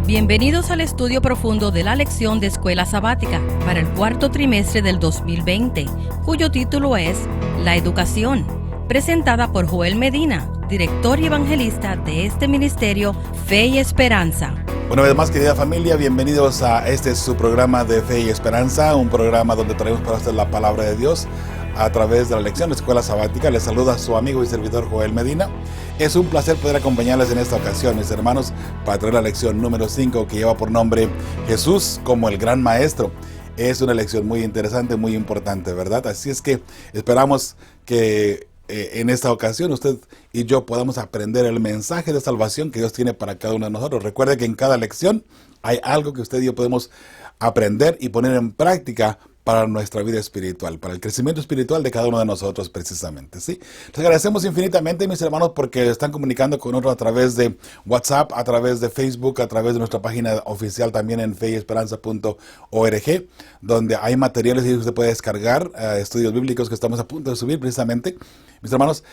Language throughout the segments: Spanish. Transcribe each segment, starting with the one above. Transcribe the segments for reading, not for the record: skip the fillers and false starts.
Bienvenidos al estudio profundo de la lección de Escuela Sabática para el cuarto trimestre del 2020, cuyo título es La Educación, presentada por Joel Medina, director y evangelista de este ministerio Fe y Esperanza. Una vez más, querida familia, bienvenidos a su programa de Fe y Esperanza, un programa donde traemos para usted la palabra de Dios a través de la lección de Escuela Sabática. Les saluda su amigo y servidor Joel Medina. Es un placer poder acompañarles en esta ocasión, mis hermanos, para traer la lección número 5 que lleva por nombre Jesús como el Gran Maestro. Es una lección muy interesante, muy importante, ¿verdad? Así es que esperamos que en esta ocasión usted y yo podamos aprender el mensaje de salvación que Dios tiene para cada uno de nosotros. Recuerde que en cada lección hay algo que usted y yo podemos aprender y poner en práctica para nuestra vida espiritual, para el crecimiento espiritual de cada uno de nosotros precisamente, ¿sí? Les agradecemos infinitamente, mis hermanos, porque están comunicando con nosotros a través de WhatsApp, a través de Facebook, a través de nuestra página oficial también en feyesperanza.org, donde hay materiales que usted puede descargar, estudios bíblicos que estamos a punto de subir precisamente. Mis hermanos,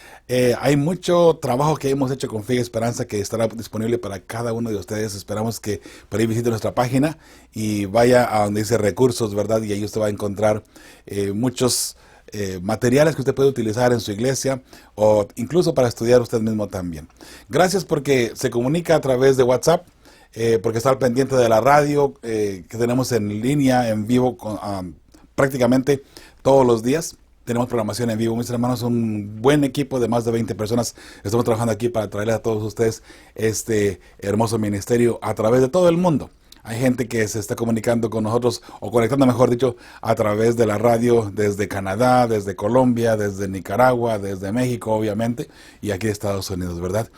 hay mucho trabajo que hemos hecho con Fe y Esperanza que estará disponible para cada uno de ustedes. Esperamos que por ahí visite nuestra página y vaya a donde dice recursos, ¿verdad? Y ahí usted va a encontrar muchos materiales que usted puede utilizar en su iglesia o incluso para estudiar usted mismo también. Gracias porque se comunica a través de WhatsApp, porque está al pendiente de la radio que tenemos en línea, en vivo, prácticamente todos los días. Tenemos programación en vivo, mis hermanos, un buen equipo de más de 20 personas. Estamos trabajando aquí para traerles a todos ustedes este hermoso ministerio a través de todo el mundo. Hay gente que se está comunicando con nosotros, o conectando, mejor dicho, a través de la radio desde Canadá, desde Colombia, desde Nicaragua, desde México, obviamente, y aquí de Estados Unidos, ¿verdad?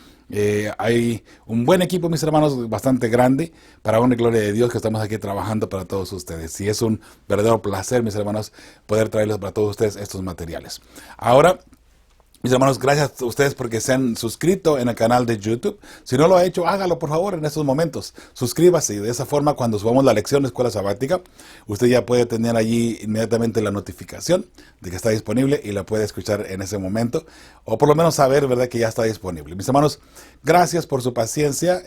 Hay un buen equipo, mis hermanos, bastante grande, para honra y gloria de Dios, que estamos aquí trabajando para todos ustedes. Y es un verdadero placer, mis hermanos, poder traerles para todos ustedes estos materiales. Ahora, mis hermanos, gracias a ustedes porque se han suscrito en el canal de YouTube. Si no lo ha hecho, hágalo por favor en estos momentos. Suscríbase y de esa forma cuando subamos la lección de Escuela Sabática, usted ya puede tener allí inmediatamente la notificación de que está disponible y la puede escuchar en ese momento. O por lo menos saber, ¿verdad?, que ya está disponible. Mis hermanos, gracias por su paciencia.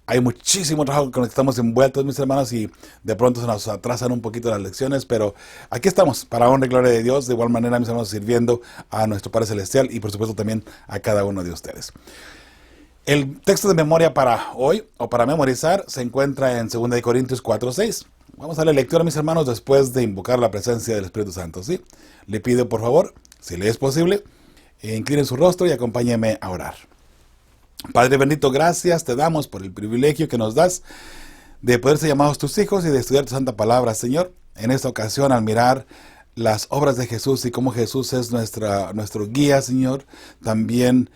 Hay muchísimo trabajo con el que estamos envueltos, mis hermanos, y de pronto se nos atrasan un poquito las lecciones, pero aquí estamos, para honra y gloria de Dios, de igual manera, mis hermanos, sirviendo a nuestro Padre Celestial y por supuesto también a cada uno de ustedes. El texto de memoria para hoy, o para memorizar, se encuentra en 2 Corintios 4:6. Vamos a la lectura, mis hermanos, después de invocar la presencia del Espíritu Santo, ¿sí? Le pido, por favor, si le es posible, incline su rostro y acompáñeme a orar. Padre bendito, gracias te damos por el privilegio que nos das de poder ser llamados tus hijos y de estudiar tu santa palabra, Señor. En esta ocasión, al mirar las obras de Jesús y cómo Jesús es nuestro guía, Señor, también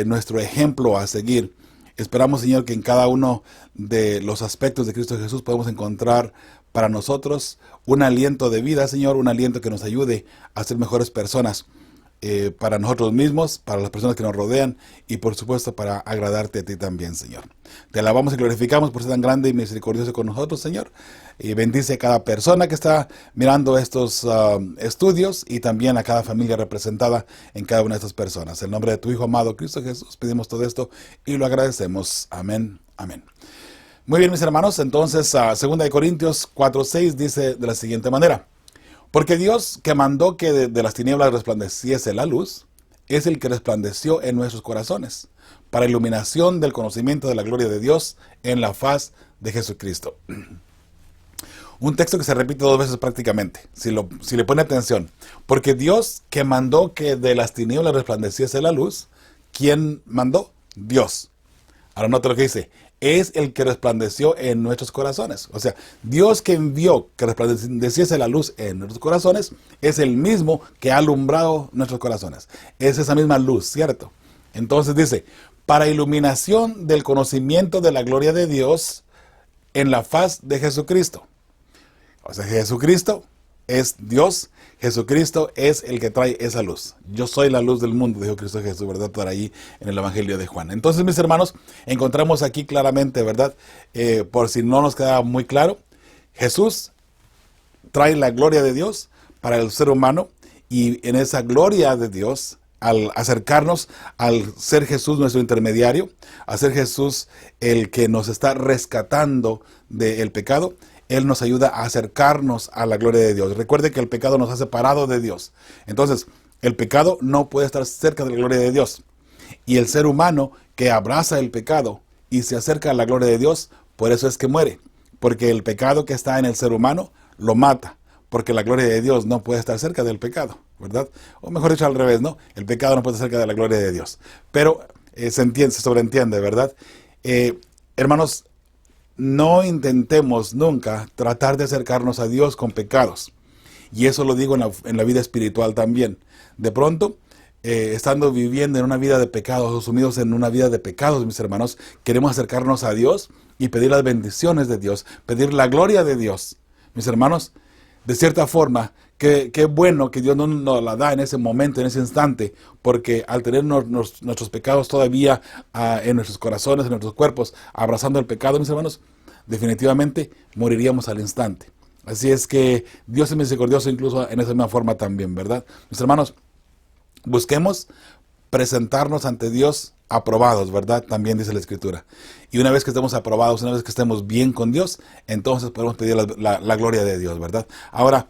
nuestro ejemplo a seguir. Esperamos, Señor, que en cada uno de los aspectos de Cristo Jesús podemos encontrar para nosotros un aliento de vida, Señor, un aliento que nos ayude a ser mejores personas. Para nosotros mismos, para las personas que nos rodean y por supuesto para agradarte a ti también, Señor. Te alabamos y glorificamos por ser tan grande y misericordioso con nosotros, Señor. Y bendice a cada persona que está mirando estos estudios y también a cada familia representada en cada una de estas personas. En nombre de tu Hijo amado, Cristo Jesús, pedimos todo esto y lo agradecemos. Amén, amén. Muy bien, mis hermanos, entonces 2 Corintios 4:6 dice de la siguiente manera: porque Dios, que mandó que de las tinieblas resplandeciese la luz, es el que resplandeció en nuestros corazones, para iluminación del conocimiento de la gloria de Dios en la faz de Jesucristo. Un texto que se repite 2 veces prácticamente, si le pone atención. Porque Dios, que mandó que de las tinieblas resplandeciese la luz, ¿quién mandó? Dios. Ahora nota lo que dice: es el que resplandeció en nuestros corazones. O sea, Dios que envió que resplandeciese la luz en nuestros corazones es el mismo que ha alumbrado nuestros corazones. Es esa misma luz, ¿cierto? Entonces dice, para iluminación del conocimiento de la gloria de Dios en la faz de Jesucristo. O sea, Jesucristo es Dios, Jesucristo es el que trae esa luz. Yo soy la luz del mundo, dijo Cristo Jesús, ¿verdad? Por ahí en el Evangelio de Juan. Entonces, mis hermanos, encontramos aquí claramente, ¿verdad? Por si no nos queda muy claro, Jesús trae la gloria de Dios para el ser humano y en esa gloria de Dios al acercarnos, al ser Jesús nuestro intermediario, a ser Jesús el que nos está rescatando del pecado, Él nos ayuda a acercarnos a la gloria de Dios. Recuerde que el pecado nos ha separado de Dios. Entonces, el pecado no puede estar cerca de la gloria de Dios. Y el ser humano que abraza el pecado y se acerca a la gloria de Dios, por eso es que muere. Porque el pecado que está en el ser humano lo mata. Porque la gloria de Dios no puede estar cerca del pecado, ¿verdad? O mejor dicho, al revés, ¿no? El pecado no puede estar cerca de la gloria de Dios. Pero se sobreentiende, ¿verdad? Hermanos, no intentemos nunca tratar de acercarnos a Dios con pecados. Y eso lo digo en la vida espiritual también. De pronto, estando viviendo en una vida de pecados, o sumidos en una vida de pecados, mis hermanos, queremos acercarnos a Dios y pedir las bendiciones de Dios, pedir la gloria de Dios. Mis hermanos, de cierta forma, qué bueno que Dios no nos la da en ese momento, en ese instante, porque al tener nuestros pecados todavía en nuestros corazones, en nuestros cuerpos, abrazando el pecado, mis hermanos, definitivamente moriríamos al instante. Así es que Dios es misericordioso incluso en esa misma forma también, ¿verdad? Mis hermanos, busquemos presentarnos ante Dios aprobados, ¿verdad? También dice la Escritura. Y una vez que estemos aprobados, una vez que estemos bien con Dios, entonces podemos pedir la gloria de Dios, ¿verdad? Ahora,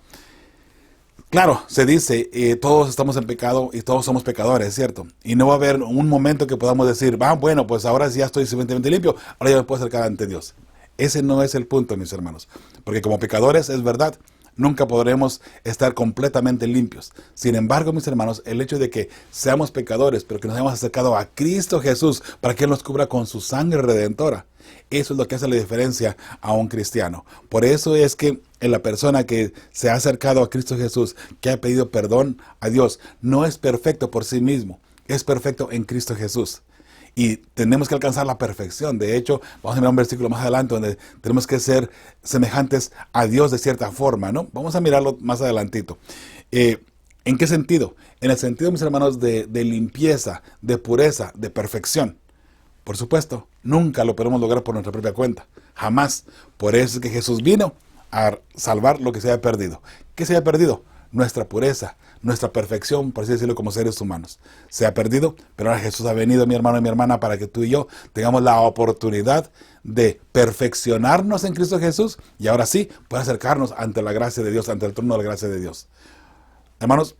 claro, se dice, todos estamos en pecado y todos somos pecadores, ¿cierto? Y no va a haber un momento que podamos decir, bueno, pues ahora sí ya estoy suficientemente limpio, ahora ya me puedo acercar ante Dios. Ese no es el punto, mis hermanos. Porque como pecadores, es verdad, nunca podremos estar completamente limpios. Sin embargo, mis hermanos, el hecho de que seamos pecadores, pero que nos hayamos acercado a Cristo Jesús para que Él nos cubra con su sangre redentora, eso es lo que hace la diferencia a un cristiano. Por eso es que en la persona que se ha acercado a Cristo Jesús, que ha pedido perdón a Dios, no es perfecto por sí mismo, es perfecto en Cristo Jesús. Y tenemos que alcanzar la perfección. De hecho, vamos a mirar un versículo más adelante donde tenemos que ser semejantes a Dios de cierta forma, ¿no? Vamos a mirarlo más adelantito. ¿En qué sentido? En el sentido, mis hermanos, de limpieza, de pureza, de perfección. Por supuesto, nunca lo podemos lograr por nuestra propia cuenta. Jamás. Por eso es que Jesús vino a salvar lo que se haya perdido. ¿Qué se haya perdido? Nuestra pureza, nuestra perfección, por así decirlo, como seres humanos. Se ha perdido, pero ahora Jesús ha venido, mi hermano y mi hermana, para que tú y yo tengamos la oportunidad de perfeccionarnos en Cristo Jesús y ahora sí, poder acercarnos ante la gracia de Dios, ante el trono de la gracia de Dios. Hermanos,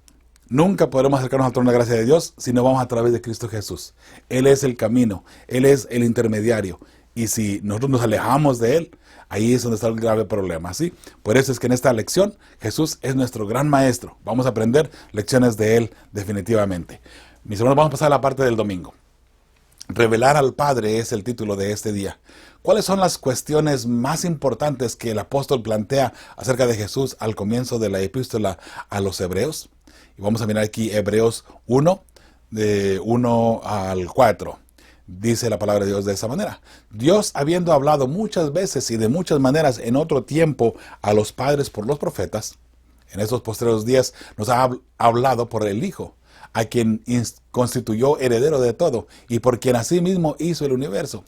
nunca podremos acercarnos al trono de la gracia de Dios si no vamos a través de Cristo Jesús. Él es el camino, Él es el intermediario. Y si nosotros nos alejamos de Él, ahí es donde está el grave problema, ¿sí? Por eso es que en esta lección Jesús es nuestro gran maestro. Vamos a aprender lecciones de Él definitivamente. Mis hermanos, vamos a pasar a la parte del domingo. Revelar al Padre es el título de este día. ¿Cuáles son las cuestiones más importantes que el apóstol plantea acerca de Jesús al comienzo de la epístola a los Hebreos? Y vamos a mirar aquí Hebreos 1, de 1 al 4. Dice la palabra de Dios de esa manera. Dios, habiendo hablado muchas veces y de muchas maneras en otro tiempo a los padres por los profetas, en estos postreros días nos ha hablado por el Hijo, a quien constituyó heredero de todo y por quien asimismo hizo el universo.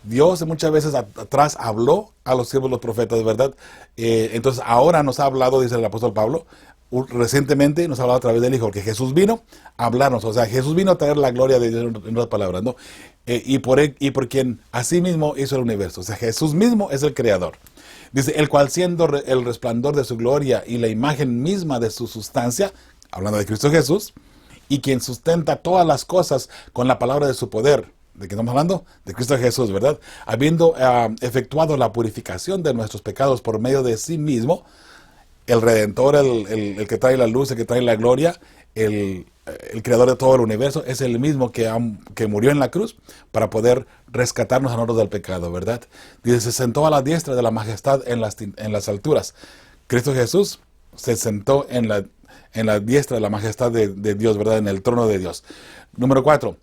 Dios muchas veces atrás habló a los siervos, los profetas, ¿verdad? Entonces ahora nos ha hablado, dice el apóstol Pablo, recientemente nos ha hablado a través del Hijo, porque Jesús vino a hablarnos, o sea, Jesús vino a traer la gloria de Dios en otras palabras, ¿no? Y por quien así mismo hizo el universo, o sea, Jesús mismo es el creador. Dice, el cual siendo el resplandor de su gloria y la imagen misma de su sustancia, hablando de Cristo Jesús, y quien sustenta todas las cosas con la palabra de su poder. ¿De qué estamos hablando? De Cristo Jesús, ¿verdad? Habiendo efectuado la purificación de nuestros pecados por medio de sí mismo, el Redentor, el que trae la luz, el que trae la gloria, el creador de todo el universo, es el mismo que murió en la cruz para poder rescatarnos a nosotros del pecado, ¿verdad? Dice, se sentó a la diestra de la majestad en las alturas. Cristo Jesús se sentó en la diestra de la majestad de Dios, ¿verdad? En el trono de Dios. Número 4.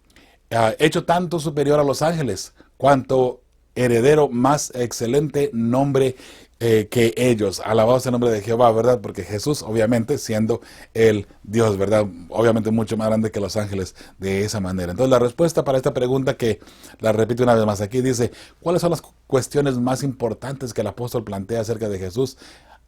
Hecho tanto superior a los ángeles, cuanto heredero más excelente nombre que ellos. Alabado sea el nombre de Jehová, ¿verdad? Porque Jesús, obviamente, siendo el Dios, ¿verdad? Obviamente mucho más grande que los ángeles de esa manera. Entonces, la respuesta para esta pregunta, que la repito una vez más aquí, dice, ¿cuáles son las cuestiones más importantes que el apóstol plantea acerca de Jesús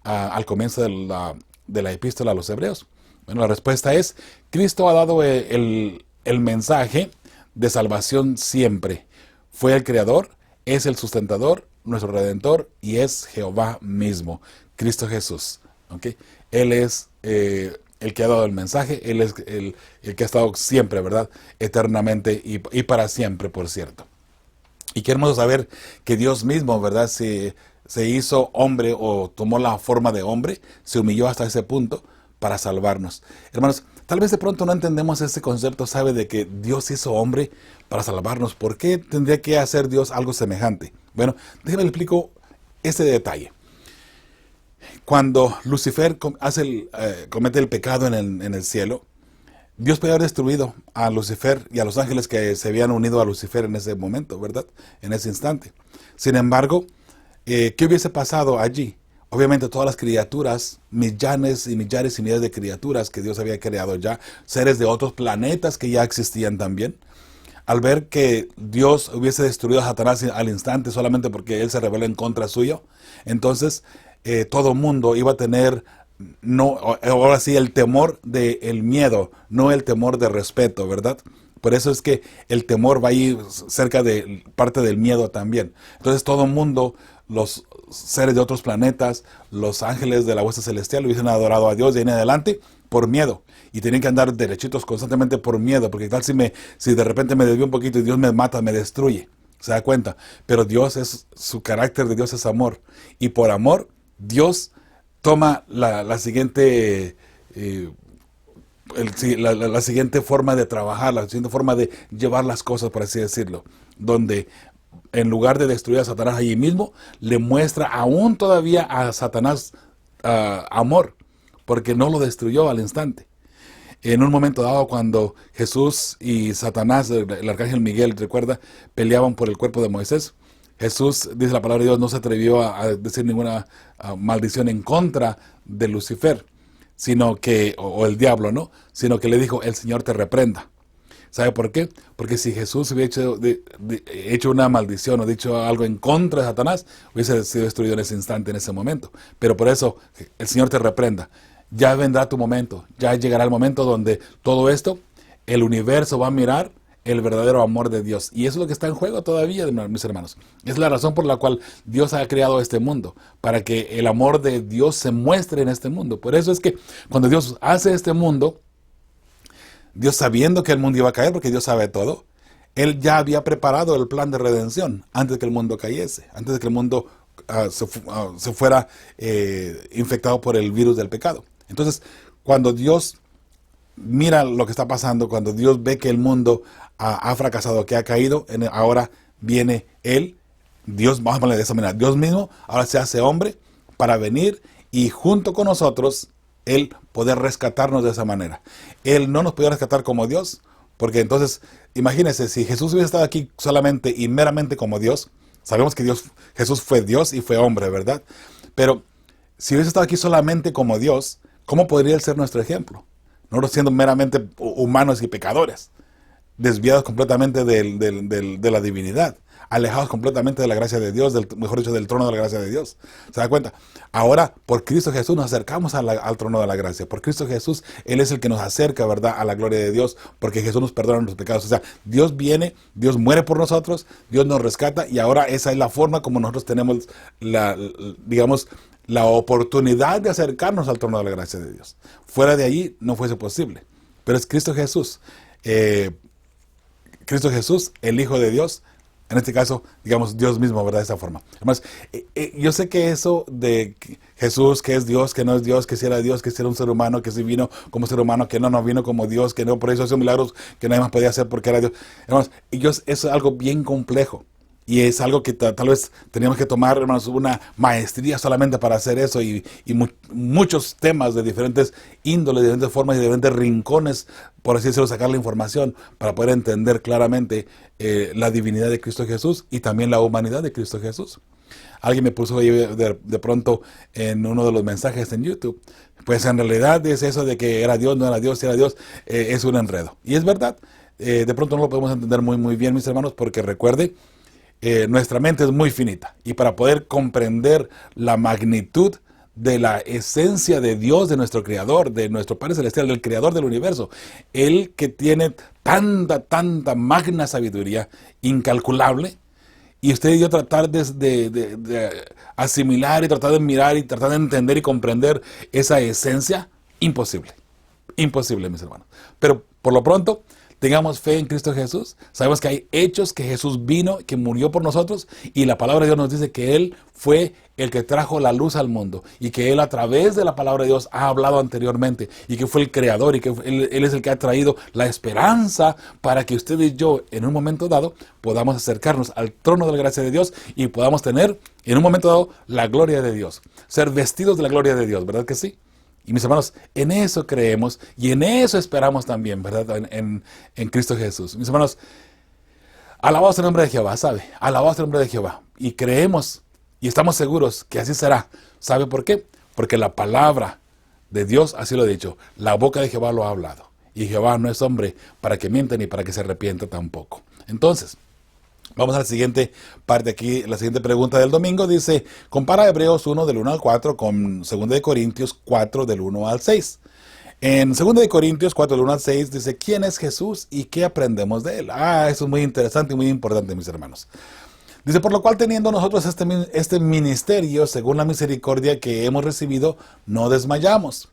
al comienzo de la epístola a los Hebreos? Bueno, la respuesta es, Cristo ha dado el mensaje de salvación siempre. Fue el creador, es el sustentador, nuestro redentor y es Jehová mismo, Cristo Jesús. ¿Okay? Él es el que ha dado el mensaje, Él es el que ha estado siempre, ¿verdad? Eternamente y para siempre, por cierto. Y qué hermoso saber que Dios mismo, ¿verdad? Se hizo hombre o tomó la forma de hombre, se humilló hasta ese punto para salvarnos. Hermanos, tal vez de pronto no entendemos ese concepto, ¿sabe? De que Dios hizo hombre para salvarnos. ¿Por qué tendría que hacer Dios algo semejante? Bueno, déjeme le explico este detalle. Cuando Lucifer comete el pecado en el cielo, Dios podía haber destruido a Lucifer y a los ángeles que se habían unido a Lucifer en ese momento, ¿verdad? En ese instante. Sin embargo, ¿qué hubiese pasado allí? Obviamente todas las criaturas, millares y millares y millares de criaturas que Dios había creado ya, seres de otros planetas que ya existían también, al ver que Dios hubiese destruido a Satanás al instante solamente porque él se rebeló en contra suyo, entonces todo mundo iba a tener, no, ahora sí, el temor del miedo, no el temor de respeto, ¿verdad? Por eso es que el temor va a ir cerca de parte del miedo también. Entonces todo el mundo, los seres de otros planetas, los ángeles de la hueste celestial hubiesen adorado a Dios de ahí en adelante por miedo. Y tienen que andar derechitos constantemente por miedo, porque tal si de repente me desvío un poquito y Dios me mata, me destruye. ¿Se da cuenta? Pero Dios su carácter de Dios es amor. Y por amor, Dios toma la siguiente... la siguiente forma de trabajar, la siguiente forma de llevar las cosas, por así decirlo, donde en lugar de destruir a Satanás allí mismo, le muestra aún todavía a Satanás amor, porque no lo destruyó al instante. En un momento dado, cuando Jesús y Satanás, el arcángel Miguel, recuerda, peleaban por el cuerpo de Moisés, Jesús, dice la palabra de Dios, no se atrevió a decir ninguna maldición en contra de Lucifer, sino que, o el diablo, ¿no? Sino que le dijo, el Señor te reprenda. ¿Sabe por qué? Porque si Jesús hubiera hecho una maldición o dicho algo en contra de Satanás, hubiese sido destruido en ese instante, en ese momento. Pero por eso, el Señor te reprenda. Ya vendrá tu momento, ya llegará el momento donde todo esto, el universo va a mirar el verdadero amor de Dios. Y eso es lo que está en juego todavía, mis hermanos. Es la razón por la cual Dios ha creado este mundo, para que el amor de Dios se muestre en este mundo. Por eso es que cuando Dios hace este mundo, Dios sabiendo que el mundo iba a caer, porque Dios sabe todo, Él ya había preparado el plan de redención antes de que el mundo cayese, antes de que el mundo se fuera infectado por el virus del pecado. Entonces, cuando Dios mira lo que está pasando, cuando Dios ve que el mundo ha fracasado, que ha caído, ahora viene Él, Dios, vamos a ponerle de esa manera, Dios mismo ahora se hace hombre para venir y junto con nosotros, Él poder rescatarnos de esa manera. Él no nos podía rescatar como Dios, porque entonces, imagínense, si Jesús hubiera estado aquí solamente y meramente como Dios, sabemos que Jesús fue Dios y fue hombre, ¿verdad? Pero si hubiese estado aquí solamente como Dios, ¿cómo podría Él ser nuestro ejemplo? Nosotros siendo meramente humanos y pecadores, desviados completamente de la divinidad, alejados completamente de la gracia de Dios, mejor dicho, del trono de la gracia de Dios. ¿Se da cuenta? Ahora, por Cristo Jesús nos acercamos al trono de la gracia. Por Cristo Jesús, Él es el que nos acerca, ¿verdad?, a la gloria de Dios, porque Jesús nos perdona nuestros pecados. O sea, Dios viene, Dios muere por nosotros, Dios nos rescata, y ahora esa es la forma como nosotros tenemos la oportunidad de acercarnos al trono de la gracia de Dios. Fuera de allí no fuese posible. Pero es Cristo Jesús, el Hijo de Dios, en este caso, digamos, Dios mismo, ¿verdad? De esa forma. Además, yo sé que eso de Jesús, que es Dios, que no es Dios, que si era Dios, que si era un ser humano, que si vino como ser humano, que no vino como Dios, que no, por eso hizo milagros que nadie más podía hacer porque era Dios. Hermanos, eso es algo bien complejo. Y es algo que tal vez teníamos que tomar, hermanos, una maestría solamente para hacer eso y muchos temas de diferentes índoles, de diferentes formas y de diferentes rincones, por así decirlo, sacar la información para poder entender claramente la divinidad de Cristo Jesús y también la humanidad de Cristo Jesús. Alguien me puso ahí de pronto en uno de los mensajes en YouTube, pues en realidad es eso de que era Dios, no era Dios, si era Dios, es un enredo. Y es verdad, de pronto no lo podemos entender muy bien, mis hermanos, porque recuerde, nuestra mente es muy finita y para poder comprender la magnitud de la esencia de Dios, de nuestro Creador, de nuestro Padre Celestial, del Creador del universo. Él que tiene tanta magna sabiduría, incalculable, y usted y yo tratar de asimilar y tratar de mirar y tratar de entender y comprender esa esencia, imposible. Imposible, mis hermanos. Pero por lo pronto, tengamos fe en Cristo Jesús. Sabemos que hay hechos que Jesús vino, que murió por nosotros, y la palabra de Dios nos dice que Él fue el que trajo la luz al mundo, y que Él a través de la palabra de Dios ha hablado anteriormente, y que fue el creador, y que Él es el que ha traído la esperanza para que usted y yo, en un momento dado, podamos acercarnos al trono de la gracia de Dios y podamos tener, en un momento dado, la gloria de Dios. Ser vestidos de la gloria de Dios, ¿verdad que sí? Y mis hermanos, en eso creemos y en eso esperamos también, ¿verdad? En Cristo Jesús. Mis hermanos, alabados el nombre de Jehová, ¿sabe? Alabados el nombre de Jehová. Y creemos y estamos seguros que así será. ¿Sabe por qué? Porque la palabra de Dios así lo ha dicho. La boca de Jehová lo ha hablado. Y Jehová no es hombre para que mienta ni para que se arrepienta tampoco. Entonces, vamos a la siguiente parte aquí, la siguiente pregunta del domingo. Dice, compara Hebreos 1 del 1 al 4 con 2 de Corintios 4 del 1 al 6. En 2 de Corintios 4 del 1 al 6 dice, ¿quién es Jesús y qué aprendemos de él? Eso es muy interesante y muy importante, mis hermanos. Dice, por lo cual teniendo nosotros este ministerio, según la misericordia que hemos recibido, no desmayamos.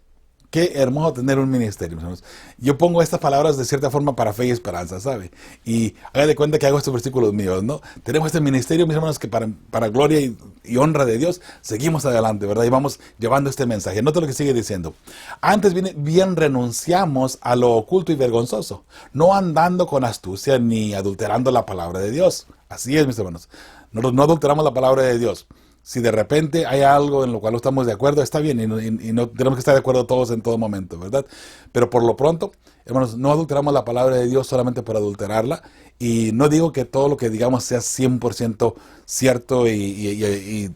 Qué hermoso tener un ministerio, mis hermanos. Yo pongo estas palabras de cierta forma para fe y esperanza, ¿sabe? Y haga de cuenta que hago estos versículos míos, ¿no? Tenemos este ministerio, mis hermanos, que para gloria y honra de Dios, seguimos adelante, ¿verdad? Y vamos llevando este mensaje. Nota lo que sigue diciendo. Antes bien renunciamos a lo oculto y vergonzoso, no andando con astucia ni adulterando la palabra de Dios. Así es, mis hermanos. Nosotros no adulteramos la palabra de Dios. Si de repente hay algo en lo cual no estamos de acuerdo, está bien, y no tenemos que estar de acuerdo todos en todo momento, ¿verdad? Pero por lo pronto, hermanos, no adulteramos la palabra de Dios solamente por adulterarla, y no digo que todo lo que digamos sea 100% cierto y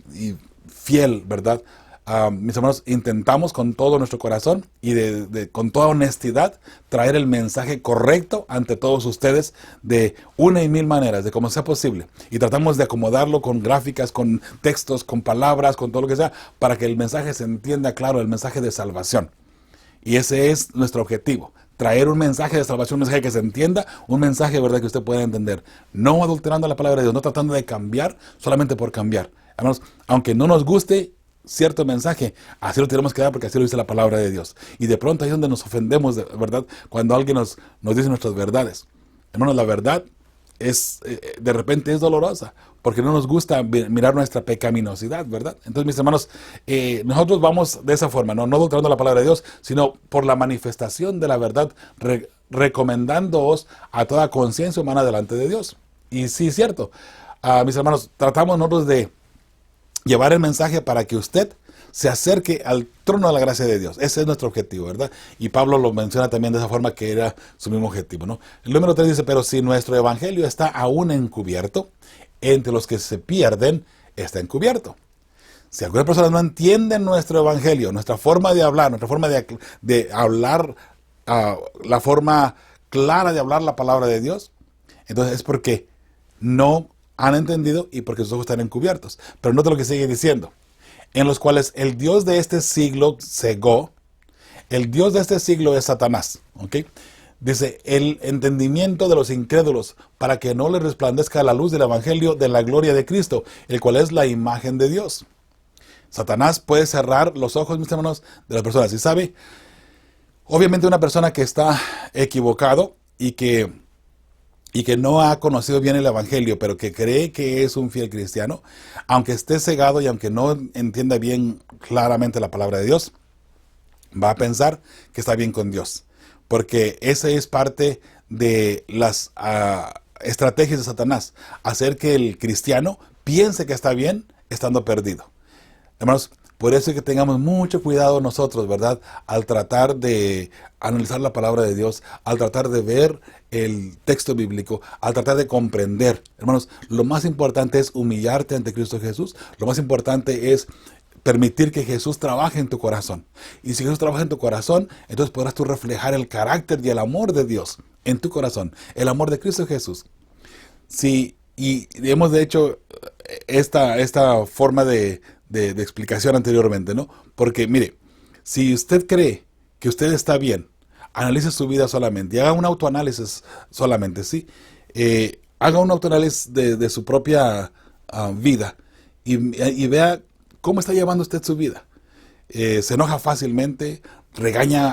fiel, ¿verdad? Mis hermanos, intentamos con todo nuestro corazón y con toda honestidad traer el mensaje correcto ante todos ustedes de una y mil maneras, de como sea posible. Y tratamos de acomodarlo con gráficas, con textos, con palabras, con todo lo que sea, para que el mensaje se entienda claro, el mensaje de salvación. Y ese es nuestro objetivo. Traer un mensaje de salvación, un mensaje que se entienda, un mensaje, ¿verdad?, que usted pueda entender. No adulterando la palabra de Dios, no tratando de cambiar solamente por cambiar. Hermanos, aunque no nos guste cierto mensaje, así lo tenemos que dar porque así lo dice la palabra de Dios. Y de pronto ahí es donde nos ofendemos, ¿verdad? Cuando alguien nos dice nuestras verdades. Hermanos, la verdad de repente es dolorosa, porque no nos gusta mirar nuestra pecaminosidad, ¿verdad? Entonces, mis hermanos, nosotros vamos de esa forma, no adulterando la palabra de Dios, sino por la manifestación de la verdad, recomendándoos a toda conciencia humana delante de Dios. Y sí, es cierto, mis hermanos, tratamos nosotros de llevar el mensaje para que usted se acerque al trono de la gracia de Dios. Ese es nuestro objetivo, ¿verdad? Y Pablo lo menciona también de esa forma, que era su mismo objetivo, ¿no? El número 3 dice, pero si nuestro evangelio está aún encubierto, entre los que se pierden está encubierto. Si algunas personas no entienden nuestro evangelio, nuestra forma de hablar, nuestra forma de hablar, la forma clara de hablar la palabra de Dios, entonces es porque no han entendido y porque sus ojos están encubiertos. Pero nota lo que sigue diciendo. En los cuales el Dios de este siglo cegó. El Dios de este siglo es Satanás. ¿Ok? Dice, el entendimiento de los incrédulos, para que no les resplandezca la luz del evangelio de la gloria de Cristo, el cual es la imagen de Dios. Satanás puede cerrar los ojos, mis hermanos, de las personas. ¿Y sabe? Obviamente una persona que está equivocado y que no ha conocido bien el evangelio, pero que cree que es un fiel cristiano, aunque esté cegado y aunque no entienda bien claramente la palabra de Dios, va a pensar que está bien con Dios. Porque esa es parte de las estrategias de Satanás, hacer que el cristiano piense que está bien estando perdido. Hermanos, por eso es que tengamos mucho cuidado nosotros, ¿verdad? Al tratar de analizar la palabra de Dios, al tratar de ver el texto bíblico, al tratar de comprender. Hermanos, lo más importante es humillarte ante Cristo Jesús. Lo más importante es permitir que Jesús trabaje en tu corazón. Y si Jesús trabaja en tu corazón, entonces podrás tú reflejar el carácter y el amor de Dios en tu corazón. El amor de Cristo Jesús. Sí, y hemos de hecho esta forma de de explicación anteriormente, ¿no? Porque, mire, si usted cree que usted está bien, analice su vida solamente y haga un autoanálisis solamente, ¿sí? Haga un autoanálisis de su propia vida y vea cómo está llevando usted su vida. Se enoja fácilmente, regaña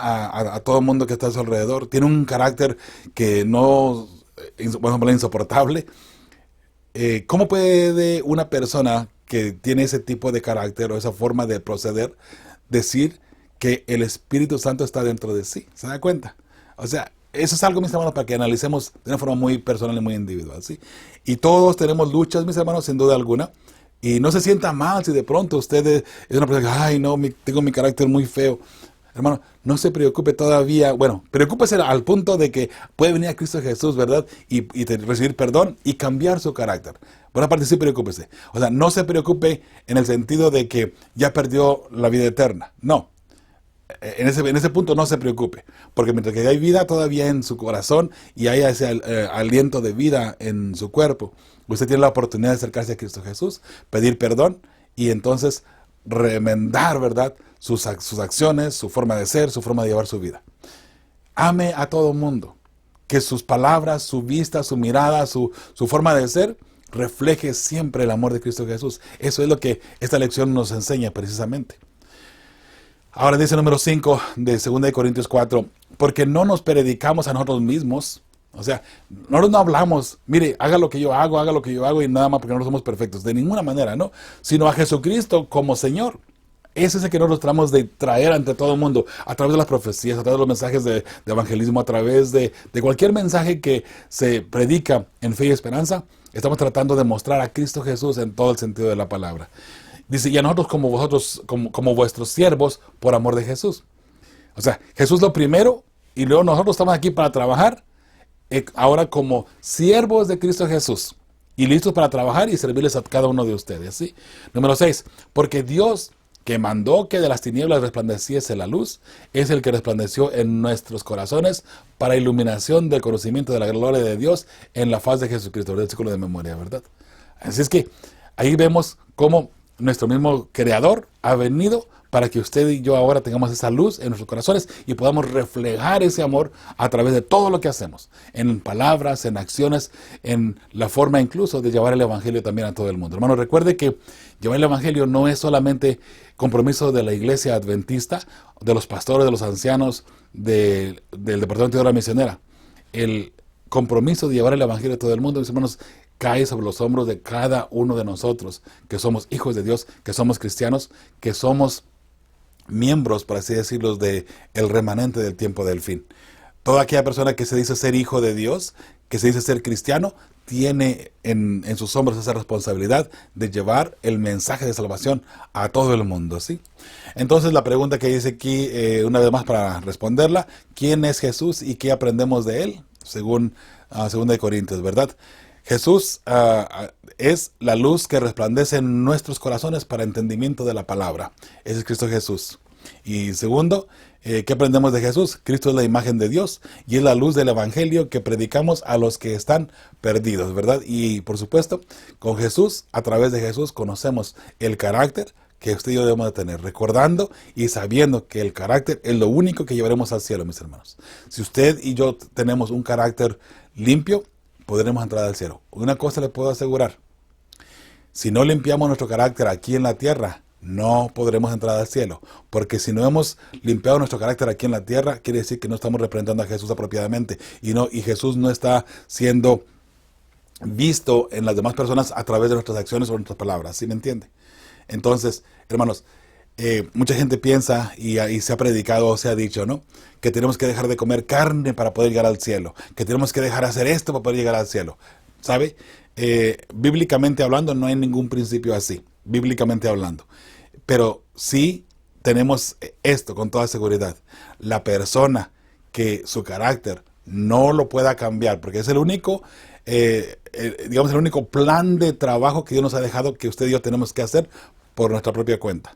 a todo el mundo que está a su alrededor, tiene un carácter que no, por ejemplo, insoportable. ¿Cómo puede una persona que tiene ese tipo de carácter o esa forma de proceder decir que el Espíritu Santo está dentro de sí? ¿Se da cuenta? O sea, eso es algo, mis hermanos, para que analicemos de una forma muy personal y muy individual, ¿sí? Y todos tenemos luchas, mis hermanos, sin duda alguna. Y no se sienta mal si de pronto usted es una persona que, ay, no, tengo mi carácter muy feo. Hermano, no se preocupe todavía. Bueno, preocúpese al punto de que puede venir a Cristo Jesús, ¿verdad? Y recibir perdón y cambiar su carácter. Por una parte, sí preocúpese. O sea, no se preocupe en el sentido de que ya perdió la vida eterna. No. En ese punto no se preocupe, porque mientras que hay vida todavía en su corazón y hay ese aliento de vida en su cuerpo, usted tiene la oportunidad de acercarse a Cristo Jesús, pedir perdón y entonces remendar, ¿verdad?, sus acciones, su forma de ser, su forma de llevar su vida. Ame a todo mundo, que sus palabras, su vista, su mirada, su forma de ser refleje siempre el amor de Cristo Jesús. Eso es lo que esta lección nos enseña precisamente. Ahora dice el número 5 de 2 Corintios 4, porque no nos predicamos a nosotros mismos. O sea, nosotros no hablamos, mire, haga lo que yo hago y nada más porque no somos perfectos. De ninguna manera, ¿no? Sino a Jesucristo como Señor. Ese es el que nosotros tratamos de traer ante todo el mundo, a través de las profecías, a través de los mensajes de evangelismo, a través de cualquier mensaje que se predica en fe y esperanza. Estamos tratando de mostrar a Cristo Jesús en todo el sentido de la palabra. Dice, y a nosotros como vosotros, como vuestros siervos, por amor de Jesús. O sea, Jesús lo primero, y luego nosotros estamos aquí para trabajar, ahora como siervos de Cristo Jesús, y listos para trabajar y servirles a cada uno de ustedes, ¿sí? Número 6, porque Dios, que mandó que de las tinieblas resplandeciese la luz, es el que resplandeció en nuestros corazones para iluminación del conocimiento de la gloria de Dios en la faz de Jesucristo. Versículo de memoria, ¿verdad? Así es que ahí vemos cómo nuestro mismo Creador ha venido para que usted y yo ahora tengamos esa luz en nuestros corazones y podamos reflejar ese amor a través de todo lo que hacemos, en palabras, en acciones, en la forma incluso de llevar el Evangelio también a todo el mundo. Hermano, recuerde que llevar el Evangelio no es solamente compromiso de la iglesia adventista, de los pastores, de los ancianos, del Departamento de Obra Misionera. El compromiso de llevar el Evangelio a todo el mundo, mis hermanos, cae sobre los hombros de cada uno de nosotros, que somos hijos de Dios, que somos cristianos, que somos miembros, por así decirlo, del remanente del tiempo del fin. Toda aquella persona que se dice ser hijo de Dios, que se dice ser cristiano, tiene en sus hombros esa responsabilidad de llevar el mensaje de salvación a todo el mundo, ¿sí? Entonces la pregunta que dice aquí, una vez más para responderla, ¿quién es Jesús y qué aprendemos de él? Según 2 Corintios, ¿verdad? Jesús es la luz que resplandece en nuestros corazones para entendimiento de la palabra. Ese es Cristo Jesús. Y segundo, ¿qué aprendemos de Jesús? Cristo es la imagen de Dios y es la luz del Evangelio que predicamos a los que están perdidos, ¿verdad? Y por supuesto, con Jesús, a través de Jesús, conocemos el carácter que usted y yo debemos de tener, recordando y sabiendo que el carácter es lo único que llevaremos al cielo, mis hermanos. Si usted y yo tenemos un carácter limpio, podremos entrar al cielo. Una cosa le puedo asegurar: si no limpiamos nuestro carácter aquí en la tierra, no podremos entrar al cielo. Porque si no hemos limpiado nuestro carácter aquí en la tierra, quiere decir que no estamos representando a Jesús apropiadamente. Y Jesús no está siendo visto en las demás personas a través de nuestras acciones o nuestras palabras. ¿Sí me entiende? Entonces, hermanos, mucha gente piensa y se ha predicado o se ha dicho, ¿no?, que tenemos que dejar de comer carne para poder llegar al cielo, que tenemos que dejar de hacer esto para poder llegar al cielo. ¿Sabe? Bíblicamente hablando, no hay ningún principio así, bíblicamente hablando. Pero sí tenemos esto con toda seguridad: la persona que su carácter no lo pueda cambiar, porque es el único, digamos, el único plan de trabajo que Dios nos ha dejado, que usted y yo tenemos que hacer por nuestra propia cuenta.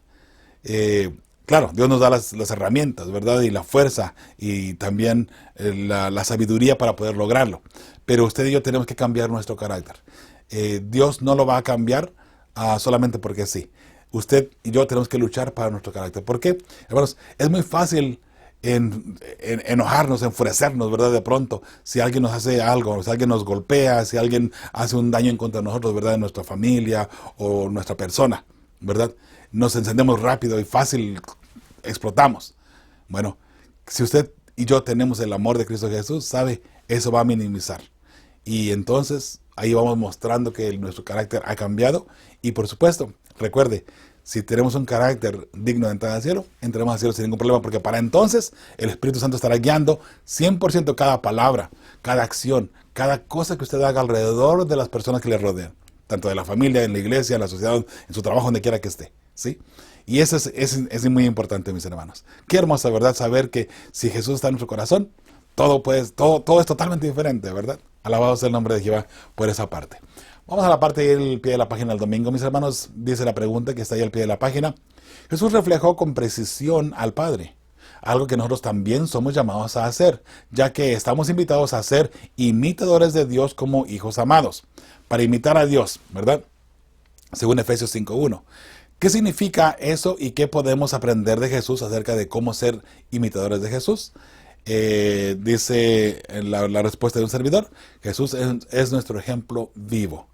Claro, Dios nos da las herramientas, ¿verdad? Y la fuerza y también la sabiduría para poder lograrlo. Pero usted y yo tenemos que cambiar nuestro carácter. Dios no lo va a cambiar solamente porque sí. usted y yo tenemos que luchar para nuestro carácter. ¿Por qué? Hermanos, es muy fácil enojarnos, enfurecernos, ¿verdad? De pronto, si alguien nos hace algo, si alguien nos golpea, si alguien hace un daño en contra de nosotros, ¿verdad? De nuestra familia o nuestra persona, ¿verdad? Nos encendemos rápido y fácil explotamos. Bueno, si usted y yo tenemos el amor de Cristo Jesús, sabe, eso va a minimizar. Y entonces ahí vamos mostrando que nuestro carácter ha cambiado. Y por supuesto, recuerde, si tenemos un carácter digno de entrar al cielo, entremos al cielo sin ningún problema, porque para entonces el Espíritu Santo estará guiando 100% cada palabra, cada acción, cada cosa que usted haga alrededor de las personas que le rodean, tanto de la familia, en la iglesia, en la sociedad, en su trabajo, donde quiera que esté, ¿sí? Y eso es muy importante, mis hermanos. Qué hermosa, ¿verdad? Saber que si Jesús está en nuestro corazón, todo es totalmente diferente, ¿verdad? Alabado sea el nombre de Jehová por esa parte. Vamos a la parte del pie de la página del domingo, mis hermanos. Dice la pregunta que está ahí al pie de la página. Jesús reflejó con precisión al Padre, algo que nosotros también somos llamados a hacer, ya que estamos invitados a ser imitadores de Dios como hijos amados, para imitar a Dios, ¿verdad? Según Efesios 5:1. ¿Qué significa eso y qué podemos aprender de Jesús acerca de cómo ser imitadores de Jesús? Dice la respuesta de un servidor: Jesús es nuestro ejemplo vivo.